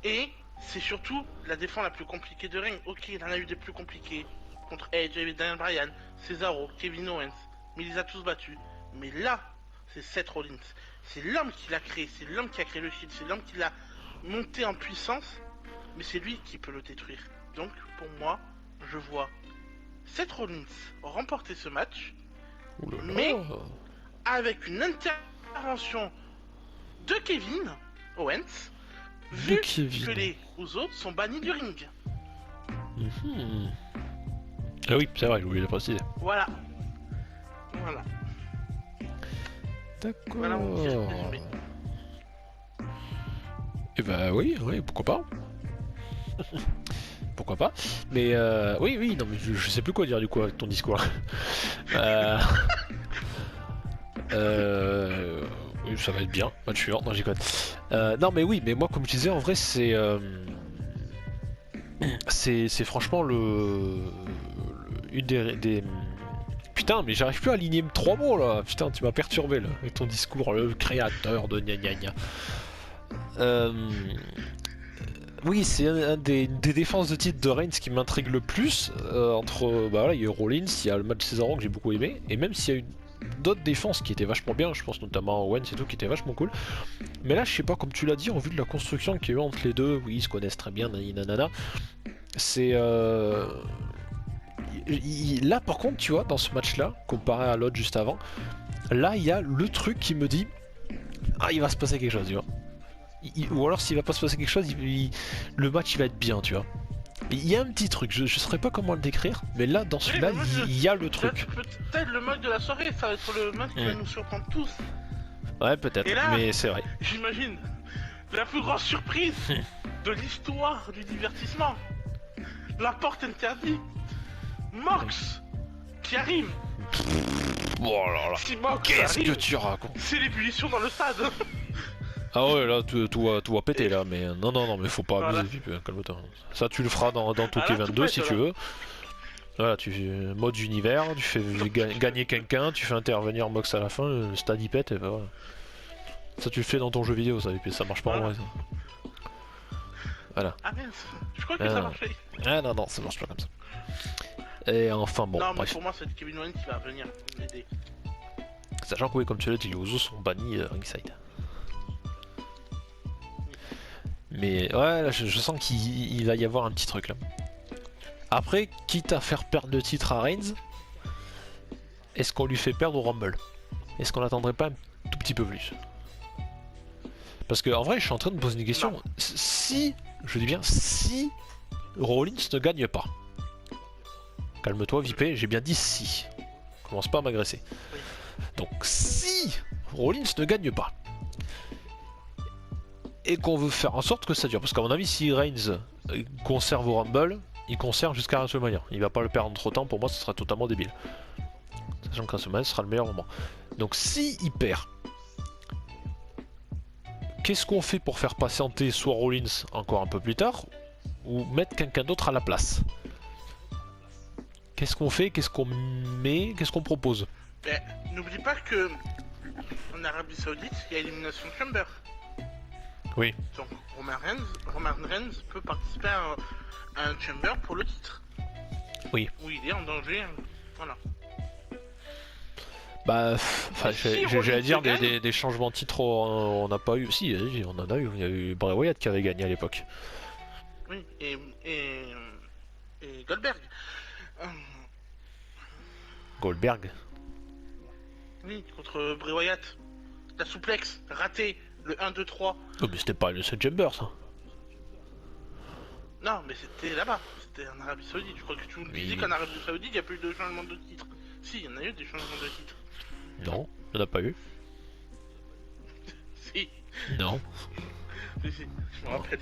Et c'est surtout la défense la plus compliquée de Reigns. Ok, il en a eu des plus compliquées. Contre Edge, Daniel Bryan, Cesaro, Kevin Owens. Mais il les a tous battus. Mais là, c'est Seth Rollins. C'est l'homme qui l'a créé. C'est l'homme qui a créé le Shield. C'est l'homme qui l'a monté en puissance. Mais c'est lui qui peut le détruire. Donc, pour moi, je vois Seth Rollins remporter ce match. Ouh là là. Mais avec une intervention de Kevin Owens. Vu Kevin. que les autres sont bannis du ring. Mhm. Ah oui, c'est vrai, j'ai oublié de le préciser. Voilà. Voilà. D'accord. Voilà mon petit résumé. Et bah oui, pourquoi pas. Pourquoi pas. Mais oui, non mais je sais plus quoi dire du coup avec ton discours. Oui, ça va être bien, match suivant, non j'y connais. Non mais oui, mais moi comme je disais en vrai c'est franchement une des... Putain mais j'arrive plus à aligner 3 mots là, putain tu m'as perturbé là avec ton discours, le créateur de gna gna gna. Oui, c'est un des défenses de titre de Reigns qui m'intrigue le plus. Entre, bah là, il y a eu Rollins, il y a le match Cesaro que j'ai beaucoup aimé, et même s'il y a eu d'autres défenses qui étaient vachement bien, je pense notamment à Owens et tout, qui étaient vachement cool. Mais là, je sais pas, comme tu l'as dit, au vu de la construction qu'il y a eu entre les deux, oui, ils se connaissent très bien, nanana. C'est là, par contre, tu vois, dans ce match-là, comparé à l'autre juste avant, là, il y a le truc qui me dit, ah, il va se passer quelque chose, tu vois. Ou alors s'il va pas se passer quelque chose, le match il va être bien, tu vois. Il y a un petit truc, je saurais pas comment le décrire, mais là dans celui-là, il y a le truc. Peut-être le match de la soirée, ça va être le match qui va nous surprendre tous. Ouais, peut-être, Et là, mais c'est vrai. J'imagine la plus grande surprise de l'histoire du divertissement. La porte interdite. Mox qui arrive. Oh là là. Si Mox Qu'est-ce arrive, que tu racontes? c'est l'ébullition dans le stade. Ah ouais, là tout va péter là, mais non, mais faut pas Voilà. abuser, calme-toi. Ça tu le feras dans Tokyo Ah, là, tout 22 pète, si là. tu veux. Voilà, tu mode univers, tu fais gagner quelqu'un, tu fais intervenir Mox à la fin, le stade il pète et bah, voilà. Ça tu le fais dans ton jeu vidéo, ça marche pas en Voilà. vrai. Ça. Voilà. Ah mince, je crois que ça marchait. Ah non, ça marche pas comme ça. Et enfin bon, Non, mais bref. pour moi, c'est Kevin Owens qui va venir m'aider. Sachant que oui, comme tu l'as dit, les Usos sont bannis ringside. Mais ouais, là, je sens qu'il va y avoir un petit truc là. Après, quitte à faire perdre le titre à Reigns, est-ce qu'on lui fait perdre au Rumble? Est-ce qu'on l'attendrait pas un tout petit peu plus? Parce que en vrai, je suis en train de me poser une question. Non. Si, je dis bien si, Rollins ne gagne pas. Calme-toi, Vipé, j'ai bien dit si. Commence pas à m'agresser. Oui. Donc si Rollins ne gagne pas, et qu'on veut faire en sorte que ça dure, parce qu'à mon avis, si Reigns conserve au Rumble, il conserve jusqu'à WrestleMania. Il va pas le perdre trop temps, pour moi, ce sera totalement débile. Sachant que WrestleMania sera le meilleur moment. Donc si il perd, qu'est-ce qu'on fait pour faire patienter soit Rollins encore un peu plus tard, ou mettre quelqu'un d'autre à la place? Qu'est-ce qu'on fait? Qu'est-ce qu'on met? Qu'est-ce qu'on propose? Mais n'oublie pas que en Arabie Saoudite, il y a élimination Chamber. Oui. Donc Roman Reigns peut participer à un Chamber pour le titre. Oui. Où il est en danger. Voilà. Bah, Si j'allais dire Rollins des changements de titre, on n'a pas eu. Si, on en a eu. Il y a eu Bray Wyatt qui avait gagné à l'époque. Oui, et Goldberg. Goldberg. Oui, contre Bray Wyatt. La souplex, raté, le 1-2-3. Oh, mais c'était pas le Chamber ça. Non, mais c'était là-bas, c'était en Arabie Saoudite. Je crois que tu me Oui. disais qu'en Arabie Saoudite, il n'y a pas eu de changement de titre. Si, il y en a eu des changements de titre. Non, il n'y en a pas eu. Si, Non. si, je me rappelle.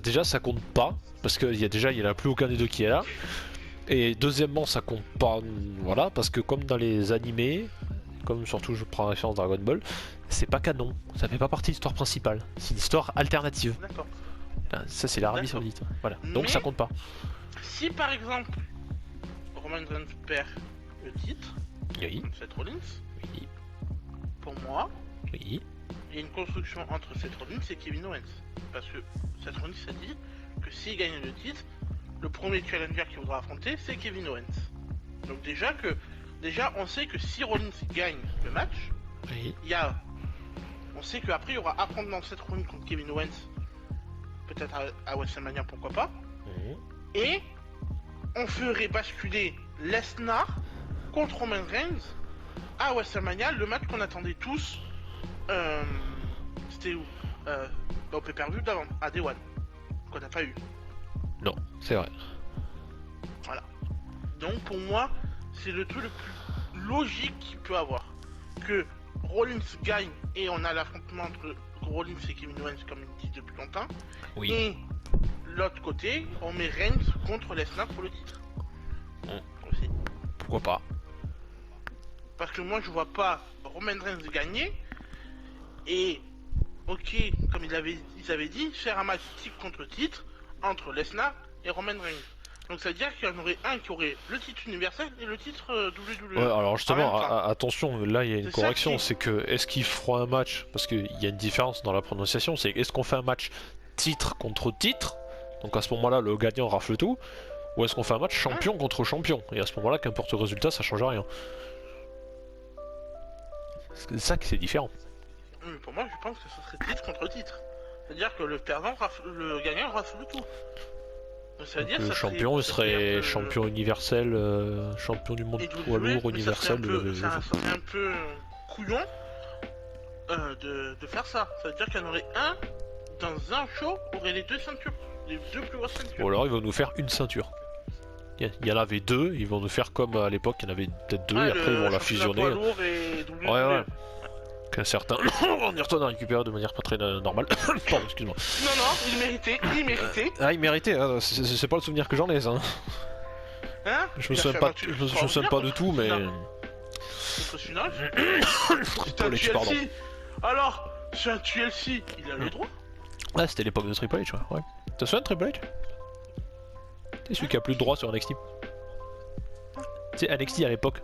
Déjà ça compte pas, parce qu'il y a plus aucun des deux qui est là. Et deuxièmement ça compte pas, voilà, parce que comme dans les animés, comme surtout je prends référence Dragon Ball, c'est pas canon, ça fait pas partie de l'histoire principale, c'est une histoire alternative. D'accord. Ça c'est l'Arabie D'accord. Saoudite, voilà, donc Mais- ça compte pas. Si par exemple, Roman Reigns perd le titre Oui, contre Seth Rollins, oui, pour moi, oui, il y a une construction entre Seth Rollins et Kevin Owens. Parce que Seth Rollins a dit que s'il gagne le titre, le premier challenger qu'il voudra affronter, c'est Kevin Owens. Donc déjà on sait que si Rollins gagne le match, oui. on sait qu'après il y aura affrontement de Seth Rollins contre Kevin Owens, peut-être à WrestleMania, pourquoi pas. Et on ferait basculer Lesnar contre Roman Reigns à WrestleMania, le match qu'on attendait tous. C'était où au pay-per-view d'avant, à Day One, qu'on n'a pas eu. Non, c'est vrai. Voilà. Donc pour moi, c'est le truc le plus logique qu'il peut avoir. Que Rollins gagne et on a l'affrontement entre Rollins et Kevin Owens comme il dit depuis longtemps. Oui. Et l'autre côté, on met Reigns contre Lesnar pour le titre. Aussi. Pourquoi pas. Parce que moi je vois pas Roman Reigns gagner et ok, comme ils avaient dit, faire un match titre contre titre entre Lesnar et Roman Reigns. Donc ça veut dire qu'il y en aurait un qui aurait le titre universel et le titre WWE. Ouais, alors justement, En même temps. attention, là il y a une C'est ça correction, qui- c'est que est-ce qu'ils feront un match, parce qu'il y a une différence dans la prononciation, c'est est-ce qu'on fait un match titre contre titre, donc à ce moment-là le gagnant rafle tout, ou est-ce qu'on fait un match champion contre champion, et à ce moment-là qu'importe le résultat ça change rien. C'est ça que c'est différent. Mais pour moi, je pense que ce serait titre contre titre. C'est-à-dire que le perdant, le gagnant rafle tout. Donc ça veut dire Le ça champion il ça serait un peu- champion universel, champion du monde et poids WWE, lourd mais ça serait universel. ça serait un peu couillon de faire ça. Ça veut dire qu'il y en aurait un dans un show aurait les deux ceintures, les deux plus grosses ceintures. Ou alors ils vont nous faire une ceinture. Il y en avait deux, ils vont nous faire comme à l'époque, il y en avait peut-être deux, Ouais, et après ils vont la championnat fusionner. poids lourd et WWE. Ouais. Qu'un certain Ayrton a récupéré de manière pas très normale. Pardon, excuse-moi. Non, il méritait, Ah, il méritait, hein, c'est pas le souvenir que j'en ai, ça. Hein Je me Il a souviens fait un pas, match je me souviens pas de tout, mais. Contre Sunage. C'est un Triple H, pardon. TLC. Alors, c'est un TLC, il a le droit. Ah, c'était l'époque de Triple H, ouais. T'as souviens de Triple H? C'est celui qui a plus de droits sur NXT. Tu sais, NXT à l'époque.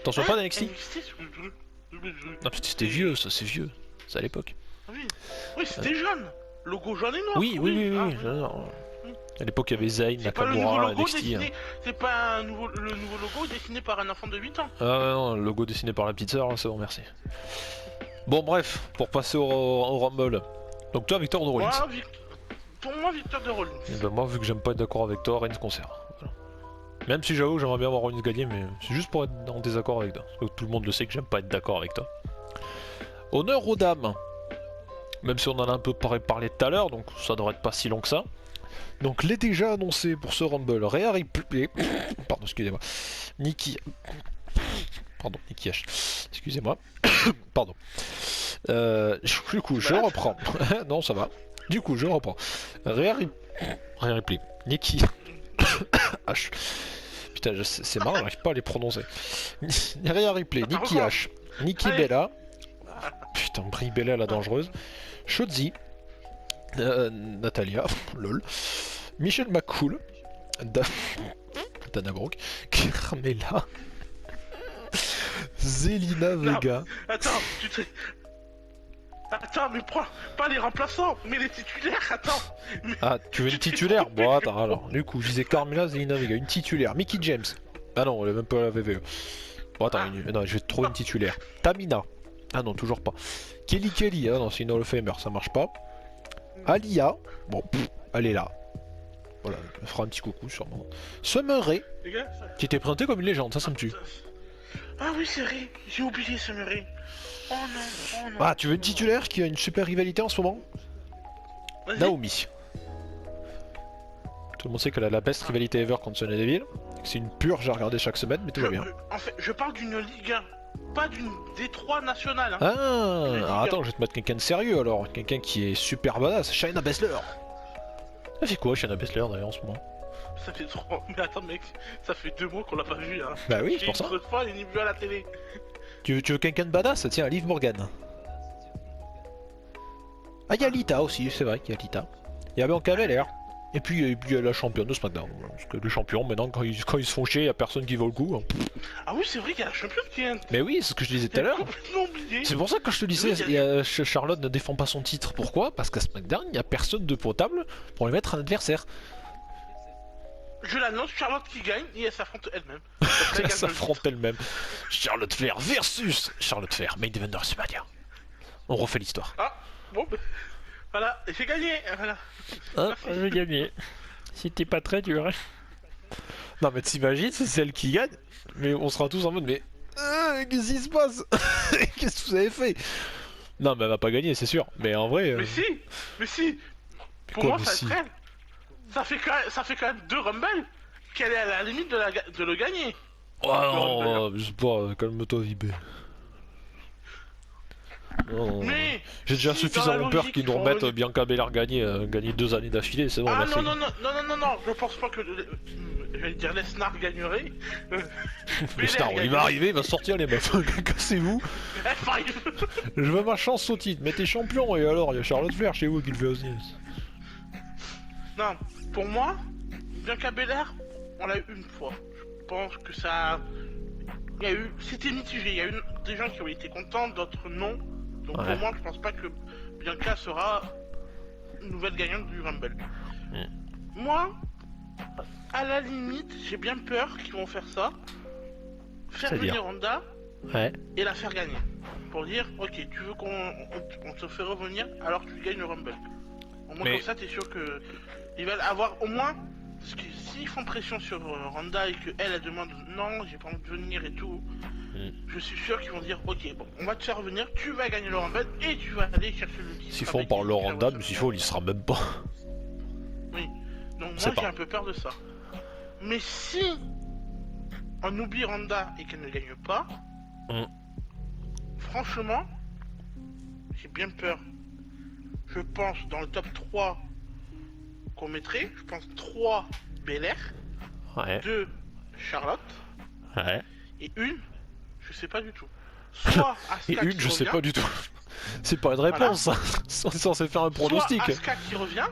T'en souviens pas d'NXT? Non, c'était vieux, ça, c'est vieux. C'est à l'époque. Oui, c'était jaune. Logo jaune et noir. Oui. Ah, j'adore. À l'époque, il y avait Zayn, c'est pas le nouveau Nakamura, logo NXT. dessiné. C'est pas le nouveau logo dessiné par un enfant de 8 ans. Ah ouais, non, le logo dessiné par la petite sœur, là, c'est bon, merci. Bon, bref, pour passer au Rumble. Donc, toi, Victor de Rollins. Moi, pour moi, victoire de Rollins. Et ben, moi, vu que j'aime pas être d'accord avec toi, Reigns conserve. Voilà. Même si j'avoue, j'aimerais bien voir Rollins gagner, mais c'est juste pour être en désaccord avec toi. Parce que tout le monde le sait que j'aime pas être d'accord avec toi. Honneur aux dames. Même si on en a un peu parlé tout à l'heure, donc ça devrait être pas si long que ça. Donc les déjà annoncés pour ce Rumble, Rhea Ripley, pardon, excusez-moi, Nikki H, excusez-moi, pardon. Du coup, je reprends. Non, ça va. Du coup, je reprends. Rhea Ripley, Nikki H. Putain, c'est marrant, j'arrive pas à les prononcer. Rhea Ripley, Nikki H, Nikki Bella. Putain, Brie Bella la dangereuse. Shotzi. Natalia, lol. Michelle McCool. Dana Brooke. Carmella. Zelina Vega. Attends, Attends, mais pas les remplaçants, mais les titulaires, attends. Ah, tu veux une titulaire? Bon, attends, alors. Du coup, je disais Carmella, Zelina Vega. Une titulaire. Mickey James. Ah non, elle est même pas la VVE. Bon, attends, non, je vais te trouver une titulaire. Tamina. Ah non, toujours pas. Kelly, ah non, c'est une Hall of Famer, ça marche pas. Alia, bon, elle est là. Voilà, elle fera un petit coucou sûrement. Summer Rae, Les gars, qui était présenté comme une légende, ça me tue. Ah oui, c'est vrai, j'ai oublié Samurai. Oh non, oh non. Ah, tu veux une titulaire qui a une super rivalité en ce moment? Vas-y. Naomi. Tout le monde sait qu'elle a la best rivalité ever contre Sonya Deville. C'est une purge à regarder chaque semaine, mais tout va bien. En fait, je parle d'une Ligue 1, pas d'une D3 nationale. Hein. Ah, alors attends, je vais te mettre quelqu'un de sérieux alors. Quelqu'un qui est super badass, Shayna Baszler. Ça fait quoi Shayna Baszler d'ailleurs en ce moment? Ça fait trop. Mais attends, mec, ça fait 2 mois qu'on l'a pas vu. Hein. Bah oui, c'est pour ça. Une fois, il est vu à la télé. Tu veux quelqu'un de badass? Tiens, Liv Morgan. Ah, il y a Lita aussi, c'est vrai qu'il y a Lita. Il y a Bianca Belair. Et puis il y a la championne de SmackDown. Parce que les champions, maintenant, quand ils se font chier, il n'y a personne qui vaut le coup. Hein. Ah oui, c'est vrai qu'il y a la championne qui est. Mais oui, c'est ce que je disais tout à l'heure. Complètement oublié. C'est pour ça que je te disais, Charlotte ne défend pas son titre. Pourquoi? Parce qu'à SmackDown, il n'y a personne de potable pour lui mettre un adversaire. Je l'annonce, Charlotte qui gagne et elle s'affronte elle-même. Elle s'affronte elle-même. Charlotte Flair versus Charlotte Flair, main event de WrestleMania. On refait l'histoire. Ah, bon, bah, voilà, j'ai gagné, voilà. Hein, j'ai gagné. Si t'es pas très dur. Non mais t'imagines, c'est celle qui gagne, mais on sera tous en mode mais qu'est-ce qui se passe? Qu'est-ce que vous avez fait? Non mais elle va pas gagner, c'est sûr. Mais en vrai. Mais si. Pour quoi, moi, mais ça si va être elle. Ça fait quand même 2 Rumble qu'elle est à la limite de le gagner. Oh non, je sais pas, calme-toi Vibé. Oh. Mais j'ai déjà si, suffisamment peur qu'ils nous remettent Bianca Belair gagner 2 années d'affilée, c'est bon. Ah merci. non, je pense pas que j'allais dire Lesnar gagnerait. Lesnar, il va arriver, il va sortir les meufs. Cassez-vous. F5. Je veux ma chance au titre, mais t'es champion et alors il y a Charlotte Flair chez vous qui le fait aussi. Non, pour moi, Bianca Belair, on l'a eu une fois. Je pense que ça. Il y a eu. C'était mitigé, il y a eu des gens qui ont été contents, d'autres non. Donc Ouais. pour moi, je pense pas que Bianca sera une nouvelle gagnante du Rumble. Moi, à la limite, j'ai bien peur qu'ils vont faire ça. Faire C'est-à-dire venir Ronda Ouais. et la faire gagner. Pour dire, ok, tu veux qu'on te fait revenir alors tu gagnes le Rumble. Au moins Mais- comme ça, t'es sûr que ils veulent avoir au moins. Parce que s'ils font pression sur Ronda et qu'elle elle demande non, j'ai pas envie de venir et tout, je suis sûr qu'ils vont dire ok, bon, on va te faire revenir, tu vas gagner le Rumble et tu vas aller chercher le titre. S'il faut on avec parle Ronda, Laurent mais s'il faut, il y sera même pas. Oui, donc C'est moi pas. j'ai un peu peur de ça. Mais si on oublie Ronda et qu'elle ne gagne pas, franchement, j'ai bien peur. Je pense dans le top 3 qu'on mettrait, je pense 3 Belair, Ouais. 2 Charlotte Ouais. et une, je sais pas du tout. Soit Asuka Et une, qui je sais revient, pas du tout. C'est pas une réponse, ça. On est censé faire un pronostic. Soit Asuka qui revient,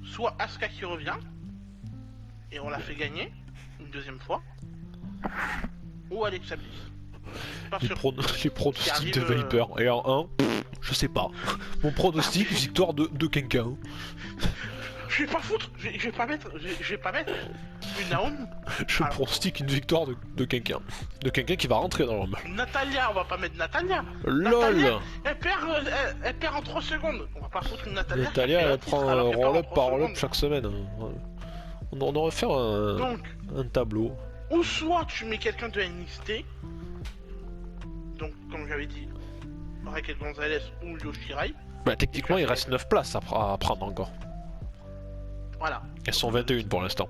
soit Asuka qui revient et on la fait gagner une deuxième fois, ou Alexa Bliss. Pas Les, sûr. les pronostics de arrive, Viper. Et en 1, je sais pas. Mon pronostic, victoire de quelqu'un. Je vais pas foutre, je vais pas mettre une Naomi. Je Alors. pronostique une victoire de quelqu'un. De quelqu'un qui va rentrer dans le match. Natalia, on va pas mettre Natalia. LOL Natalia, elle perd en 3 secondes. On va pas foutre une Natalia. Natalia, qui elle perd prend titre un alors qu'elle perd en roll-up 3 par roll-up secondes. chaque semaine. On aurait fait Donc, un tableau. ou soit tu mets quelqu'un de NXT, donc comme j'avais dit, Raquel Gonzalez ou Yoshirai. Bah, techniquement, il reste 9 places à prendre encore. Voilà. Elles sont 21 pour l'instant.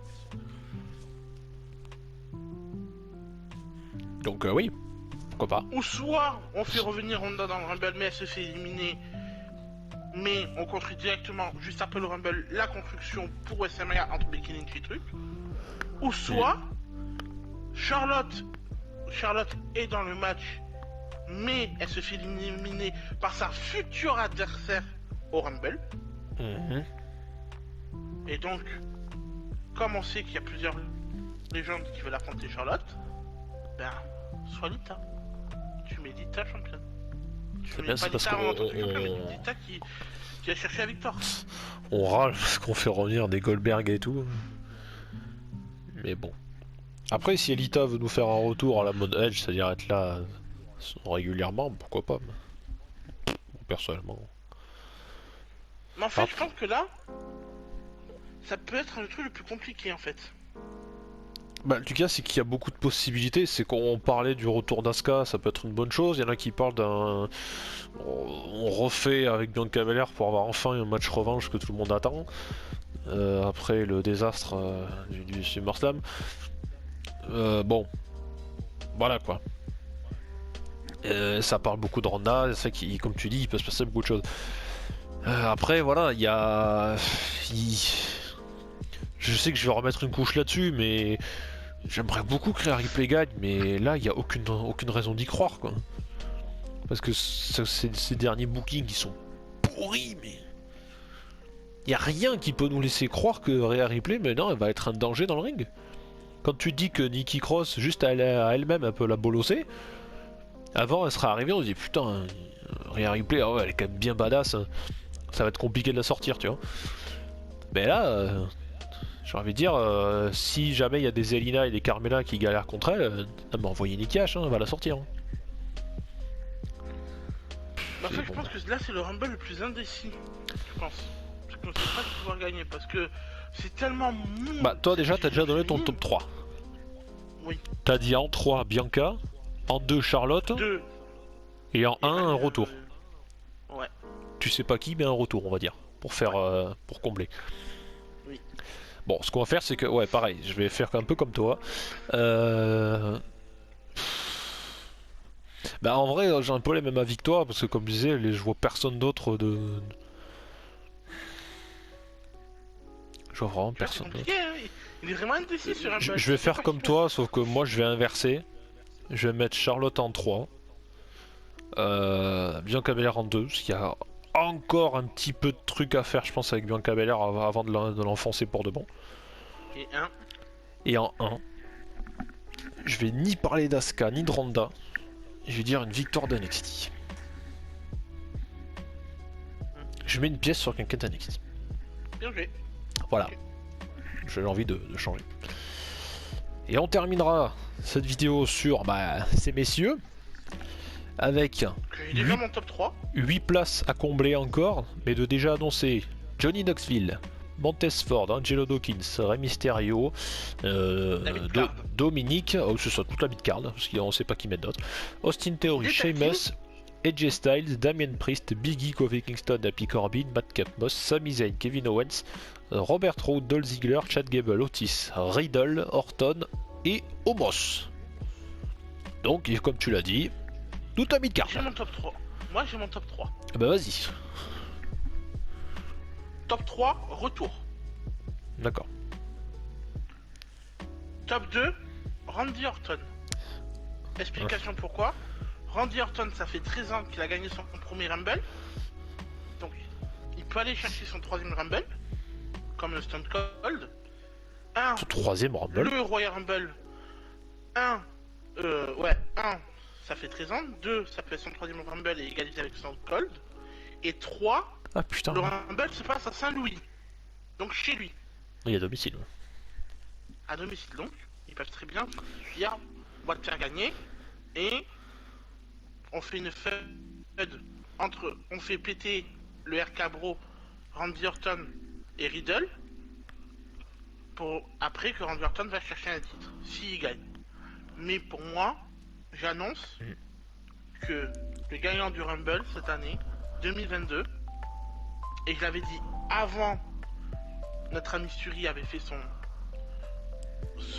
Donc, oui, pourquoi pas. Ou soit on fait revenir Ronda dans le Rumble, mais elle se fait éliminer. Mais on construit directement, juste après le Rumble, la construction pour WrestleMania entre Becky Lynch et truc. Ou soit Charlotte est dans le match, mais elle se fait éliminer par sa future adversaire au Rumble. Mhm. Et donc, comme on sait qu'il y a plusieurs légendes qui veulent affronter Charlotte, ben, sois Lita. Tu mets Lita championne. Tu C'est mets bien, pas c'est parce Lita en tant que qu'on championne, mais Lita qui a cherché la victoire. on râle parce qu'on fait revenir des Goldberg et tout. Mais bon. Après, si Elita veut nous faire un retour à la mode Edge, c'est-à-dire être là régulièrement, pourquoi pas. Bon, personnellement. Mais en fait, Ah. je pense que là, ça peut être le truc le plus compliqué en fait. Bah, en tout cas, c'est qu'il y a beaucoup de possibilités. C'est qu'on parlait du retour d'Asuka, ça peut être une bonne chose. Il y en a qui parlent d'un. On refait avec Bianca Belair pour avoir enfin un match revanche que tout le monde attend. Après le désastre du SummerSlam. Bon, voilà quoi. Ça parle beaucoup de Ronda, c'est ça qui, comme tu dis, il peut se passer beaucoup de choses. Après, voilà, il y a. Je sais que je vais remettre une couche là-dessus, mais j'aimerais beaucoup que Rhea Ripley gagne, mais là, il n'y a aucune raison d'y croire, quoi. Parce que ces derniers bookings, ils sont pourris, mais... Il n'y a rien qui peut nous laisser croire que Rhea Ripley, maintenant, elle va être un danger dans le ring. Quand tu dis que Nikki Cross, juste à elle-même, un peu la bolosser, avant, elle serait arrivée, on se dit, putain, Rhea Ripley, ah ouais, elle est quand même bien badass, hein. Ça va être compliqué de la sortir, tu vois. Mais là... j'ai envie de dire, si jamais il y a des Zelina et des Carmella qui galèrent contre elle, elle m'a envoyé Nikki H, hein, elle va la sortir. Hein. Bah, en fait, je pense que là, c'est le Rumble le plus indécis, je pense. Parce qu'on ne sait pas qui pouvoir gagner, parce que c'est tellement mou. Bah, toi déjà, t'as déjà donné ton top 3. Oui. T'as dit en 3 Bianca, en 2 Charlotte, 2. Et en 1 un retour. Ouais. Tu sais pas qui, mais un retour, on va dire, pour faire, pour combler. Oui. Bon, ce qu'on va faire, c'est que, ouais, pareil, je vais faire un peu comme toi. Bah, en vrai, j'ai un peu les mêmes avis que toi, parce que comme je disais, je vois personne d'autre de. Je vois vraiment personne d'autre. Hein. Il est vraiment indécis sur un match. Je vais faire comme toi, sauf que moi, je vais inverser. Je vais mettre Charlotte en 3. Bianca Belair en 2, parce qu'il y a encore un petit peu de trucs à faire, je pense, avec Bianca Belair avant de l'enfoncer pour de bon. Et en 1, je vais ni parler d'Asuka ni de Ronda, je vais dire une victoire d'NXT. Je mets une pièce sur quelqu'un d'NXT. Bien joué. Voilà. J'ai envie de changer. Et on terminera cette vidéo sur ces messieurs. Avec j'ai déjà mon top 3. 8 places à combler encore, mais de déjà annoncer Johnny Knoxville, Montesford, Angelo Dawkins, Rey Mysterio, Dominique, c'est ça, toute la mid-card, parce qu'on ne sait pas qui mettre d'autre, Austin Theory, Sheamus, AJ Styles, Damien Priest, Big E, Kofi Kingston, Happy Corbin, Madcap Moss, Sami Zayn, Kevin Owens, Robert Roode, Dolph Ziggler, Chad Gable, Otis, Riddle, Orton et Omos. Donc, comme tu l'as dit, tout à mid-card. J'ai mon top 3. Moi j'ai mon top 3. Bah vas-y. Top 3, retour. D'accord. Top 2, Randy Orton. Explication pourquoi. Randy Orton, ça fait 13 ans qu'il a gagné son premier Rumble. Donc, il peut aller chercher son troisième Rumble. Comme le Stone Cold. Son troisième Rumble. Le Royal Rumble. 1, ça fait 13 ans. 2, ça peut être son troisième Rumble et égalisé avec Stone Cold. Et 3, ah putain. Le Rumble se passe à Saint-Louis. Donc chez lui. Il est à domicile. À domicile donc. Ils peuvent très bien dire, on va te faire gagner. Et on fait une feud entre. On fait péter le RK Bro, Randy Orton et Riddle. Pour après que Randy Orton va chercher un titre. S'il gagne. Mais pour moi, j'annonce que le gagnant du Rumble cette année, 2022, et je l'avais dit avant, notre ami Suri avait fait son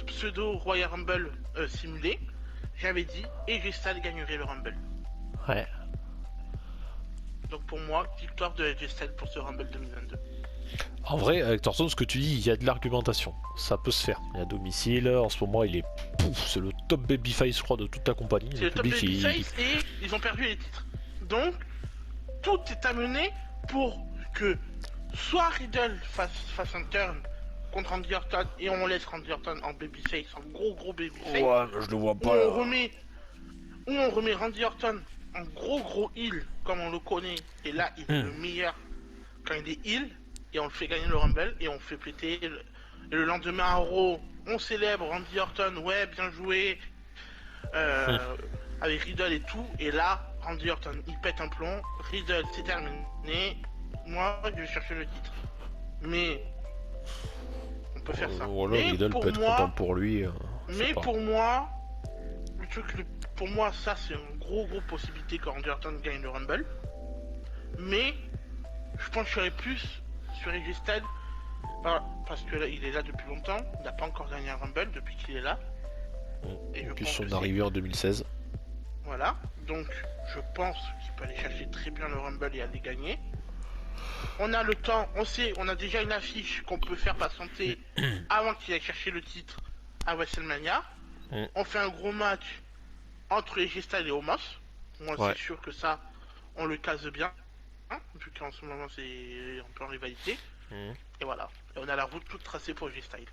pseudo Royal Rumble simulé, j'avais dit AJ Styles gagnerait le Rumble. Ouais. Donc pour moi, victoire de AJ Styles pour ce Rumble 2022. En vrai, avec Thorson, ce que tu dis, il y a de l'argumentation. Ça peut se faire. Il est à domicile, en ce moment il est... c'est le top babyface, je crois, de toute la compagnie. C'est le top babyface et ils ont perdu les titres. Donc, tout est amené pour que soit Riddle fasse un turn contre Randy Orton et on laisse Randy Orton en babyface, en gros babyface. Ouais, je le vois pas. Ou on remet Randy Orton en gros heel comme on le connaît. Et là, il est le meilleur quand il est heel. Et on le fait gagner le Rumble et on fait péter. Et le lendemain à Raw, on célèbre Randy Orton, ouais, bien joué. Avec Riddle et tout. Et là, Randy Orton, il pète un plomb. Riddle, c'est terminé. Moi, je vais chercher le titre. Mais on peut faire ça. Voilà, Riddle peut être content pour lui. Mais pour moi, le truc, pour moi, ça c'est une gros possibilité que Randy Orton gagne le Rumble. Mais je pense que je serais plus sur AJ Styles parce que là, il est là depuis longtemps. Il n'a pas encore gagné un Rumble depuis qu'il est là. Et depuis son arrivée en 2016. Voilà, donc je pense qu'il peut aller chercher très bien le Rumble et aller gagner. On a le temps, on sait, on a déjà une affiche qu'on peut faire patienter avant qu'il aille chercher le titre à WrestleMania. On fait un gros match entre AJ Styles et Omos. Moi c'est sûr que ça, on le case bien, hein, vu qu'en ce moment c'est un peu en rivalité. Et voilà, et on a la route toute tracée pour AJ Styles.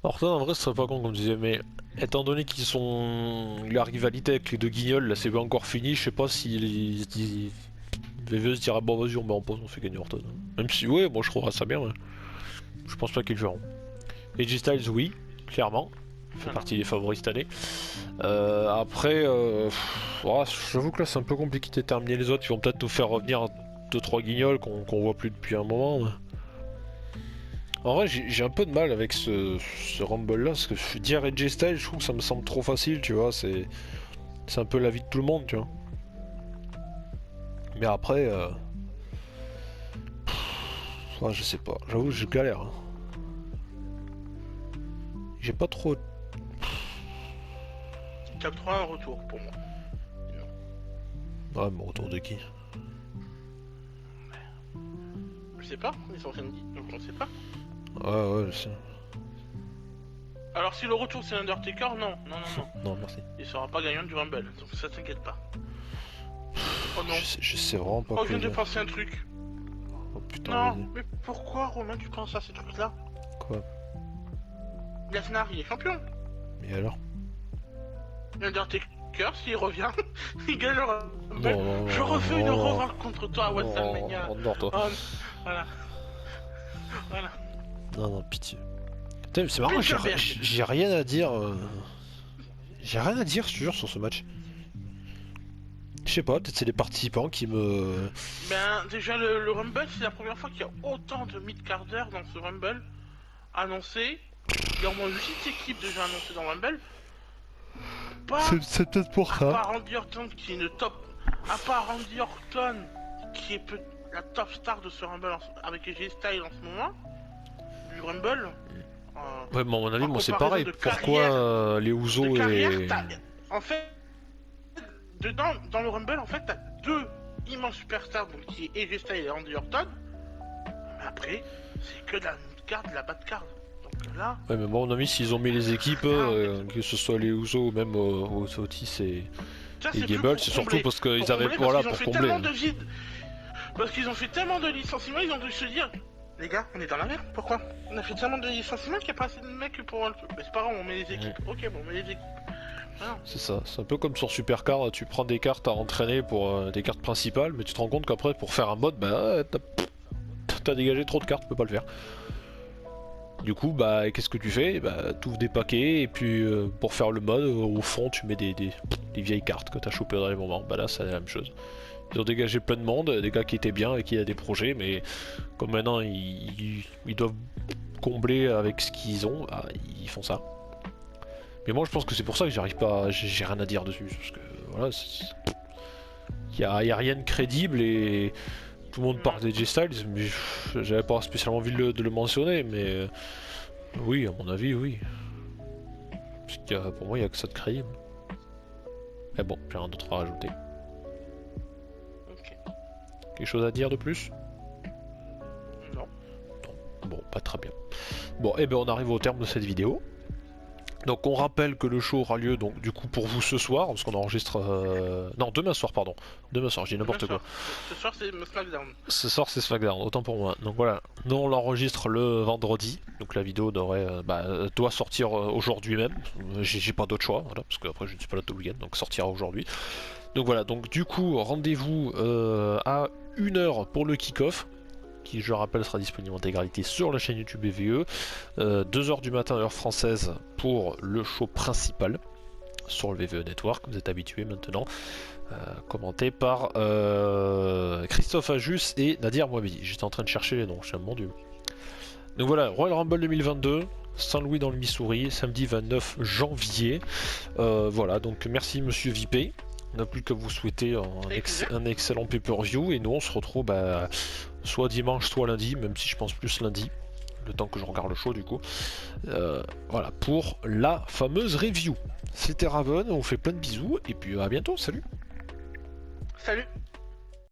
Orton en vrai ce serait pas con comme tu disais, mais étant donné qu'ils sont la rivalité avec les deux guignols, là c'est pas encore fini, je sais pas si VVE se dira bon vas-y on met en pause, on fait gagner Orton. Même si ouais, moi je trouverais ça bien, ouais. Je pense pas qu'ils le feront. AJ Styles oui, clairement, il fait partie des favoris cette année. Après, j'avoue que là c'est un peu compliqué de déterminer les autres, ils vont peut-être nous faire revenir 2-3 guignols qu'on voit plus depuis un moment. Mais... En vrai, j'ai un peu de mal avec ce Rumble là, parce que dire AJ Styles, je trouve que ça me semble trop facile, tu vois, c'est un peu la vie de tout le monde, tu vois. Mais après, je sais pas, j'avoue, je galère. Hein. J'ai pas trop. Top 3 un retour pour moi. Ouais, mais retour de qui? Je sais pas, ils sont rien dit, donc on sait pas. Ouais, je sais. Alors si le retour c'est Undertaker, non. Non, merci. Il sera pas gagnant du Rumble, donc ça t'inquiète pas. Oh non. Je sais vraiment pas quoi. Oh, je viens de penser un truc. Oh putain. Non, mais pourquoi Romain tu penses à ces trucs-là? Quoi? Lesnar il est champion. Et alors? Undertaker, s'il revient, il gagne le Rumble. Non, je refais une revanche contre toi à WrestleMania. Voilà. Voilà. Non, pitié. Putain, c'est marrant, j'ai rien à dire. J'ai rien à dire, je te jure, sur ce match. Je sais pas, peut-être c'est les participants qui me... Ben, déjà, le Rumble, c'est la première fois qu'il y a autant de mid-carders dans ce Rumble annoncé. Il y a au moins 8 équipes déjà annoncées dans le Rumble. C'est peut-être pour ça. À part Randy Orton qui est une top... À part Randy Orton qui est la top star de ce Rumble avec AJ Styles en ce moment, du Rumble. Ouais, mais à mon avis, moi c'est pareil. Pourquoi les Usos et... En fait, dedans, dans le Rumble, en fait, t'as deux immenses superstars, donc qui est AJ Styles et Randy Orton. Mais après, c'est que de la mid-card, de la bad-card. Donc là... Ouais, mais bon, mon avis, s'ils ont mis les équipes, que ce soit les Usos ou même Otis et Gable, c'est surtout parce qu'ils avaient pour combler. Parce qu'ils ont fait tellement de licenciements, ils ont dû se dire, les gars, on est dans la merde, pourquoi? On a fait tellement de licenciements qu'il n'y a pas assez de mecs pour... Mais c'est pas grave, on met les équipes. Ok, bon, on met les équipes. Voilà. C'est ça, c'est un peu comme sur Supercard, tu prends des cartes à entraîner pour des cartes principales, mais tu te rends compte qu'après, pour faire un mode, bah, t'as dégagé trop de cartes, tu peux pas le faire. Du coup, bah, qu'est-ce que tu fais? Bah, t'ouvres des paquets, et puis pour faire le mode, au fond, tu mets des vieilles cartes que t'as chopées dans les moments. Bah là, c'est la même chose. Ils ont dégagé plein de monde, des gars qui étaient bien et qui a des projets, mais comme maintenant ils doivent combler avec ce qu'ils ont, bah, ils font ça. Mais moi je pense que c'est pour ça que j'arrive pas, j'ai rien à dire dessus, parce que voilà, y a rien de crédible et tout le monde parle d'AJ Styles, mais j'avais pas spécialement envie de le mentionner, mais oui, à mon avis, oui. Parce que pour moi il y a que ça de crédible. Mais bon, j'ai rien d'autre à rajouter. Quelque chose à dire de plus? Non. Bon, pas très bien. Bon, et ben on arrive au terme de cette vidéo. Donc on rappelle que le show aura lieu donc du coup pour vous ce soir, parce qu'on enregistre... Non, demain soir, pardon. Demain soir, j'ai n'importe quoi. Ce soir c'est SmackDown. Ce soir c'est SmackDown, autant pour moi. Donc voilà, nous on l'enregistre le vendredi, donc la vidéo doit sortir aujourd'hui même. J'ai pas d'autre choix, voilà, parce que après je ne suis pas là tout le week-end, donc sortira aujourd'hui. Donc voilà, donc du coup rendez-vous à 1h pour le kick-off, qui je rappelle sera disponible en intégralité sur la chaîne YouTube VVE, 2h du matin heure française pour le show principal sur le VVE Network, vous êtes habitués maintenant, commenté par Christophe Ajus et Nadir Mohamed. J'étais en train de chercher les noms, mon dieu. Donc voilà, Royal Rumble 2022, Saint-Louis dans le Missouri, samedi 29 janvier. Voilà, donc merci Monsieur Vipé. On n'a plus qu'à vous souhaiter un excellent pay-per-view et nous on se retrouve soit dimanche, soit lundi, même si je pense plus lundi, le temps que je regarde le show du coup. Voilà, pour la fameuse review. C'était Raven, on vous fait plein de bisous et puis à bientôt, salut. Salut.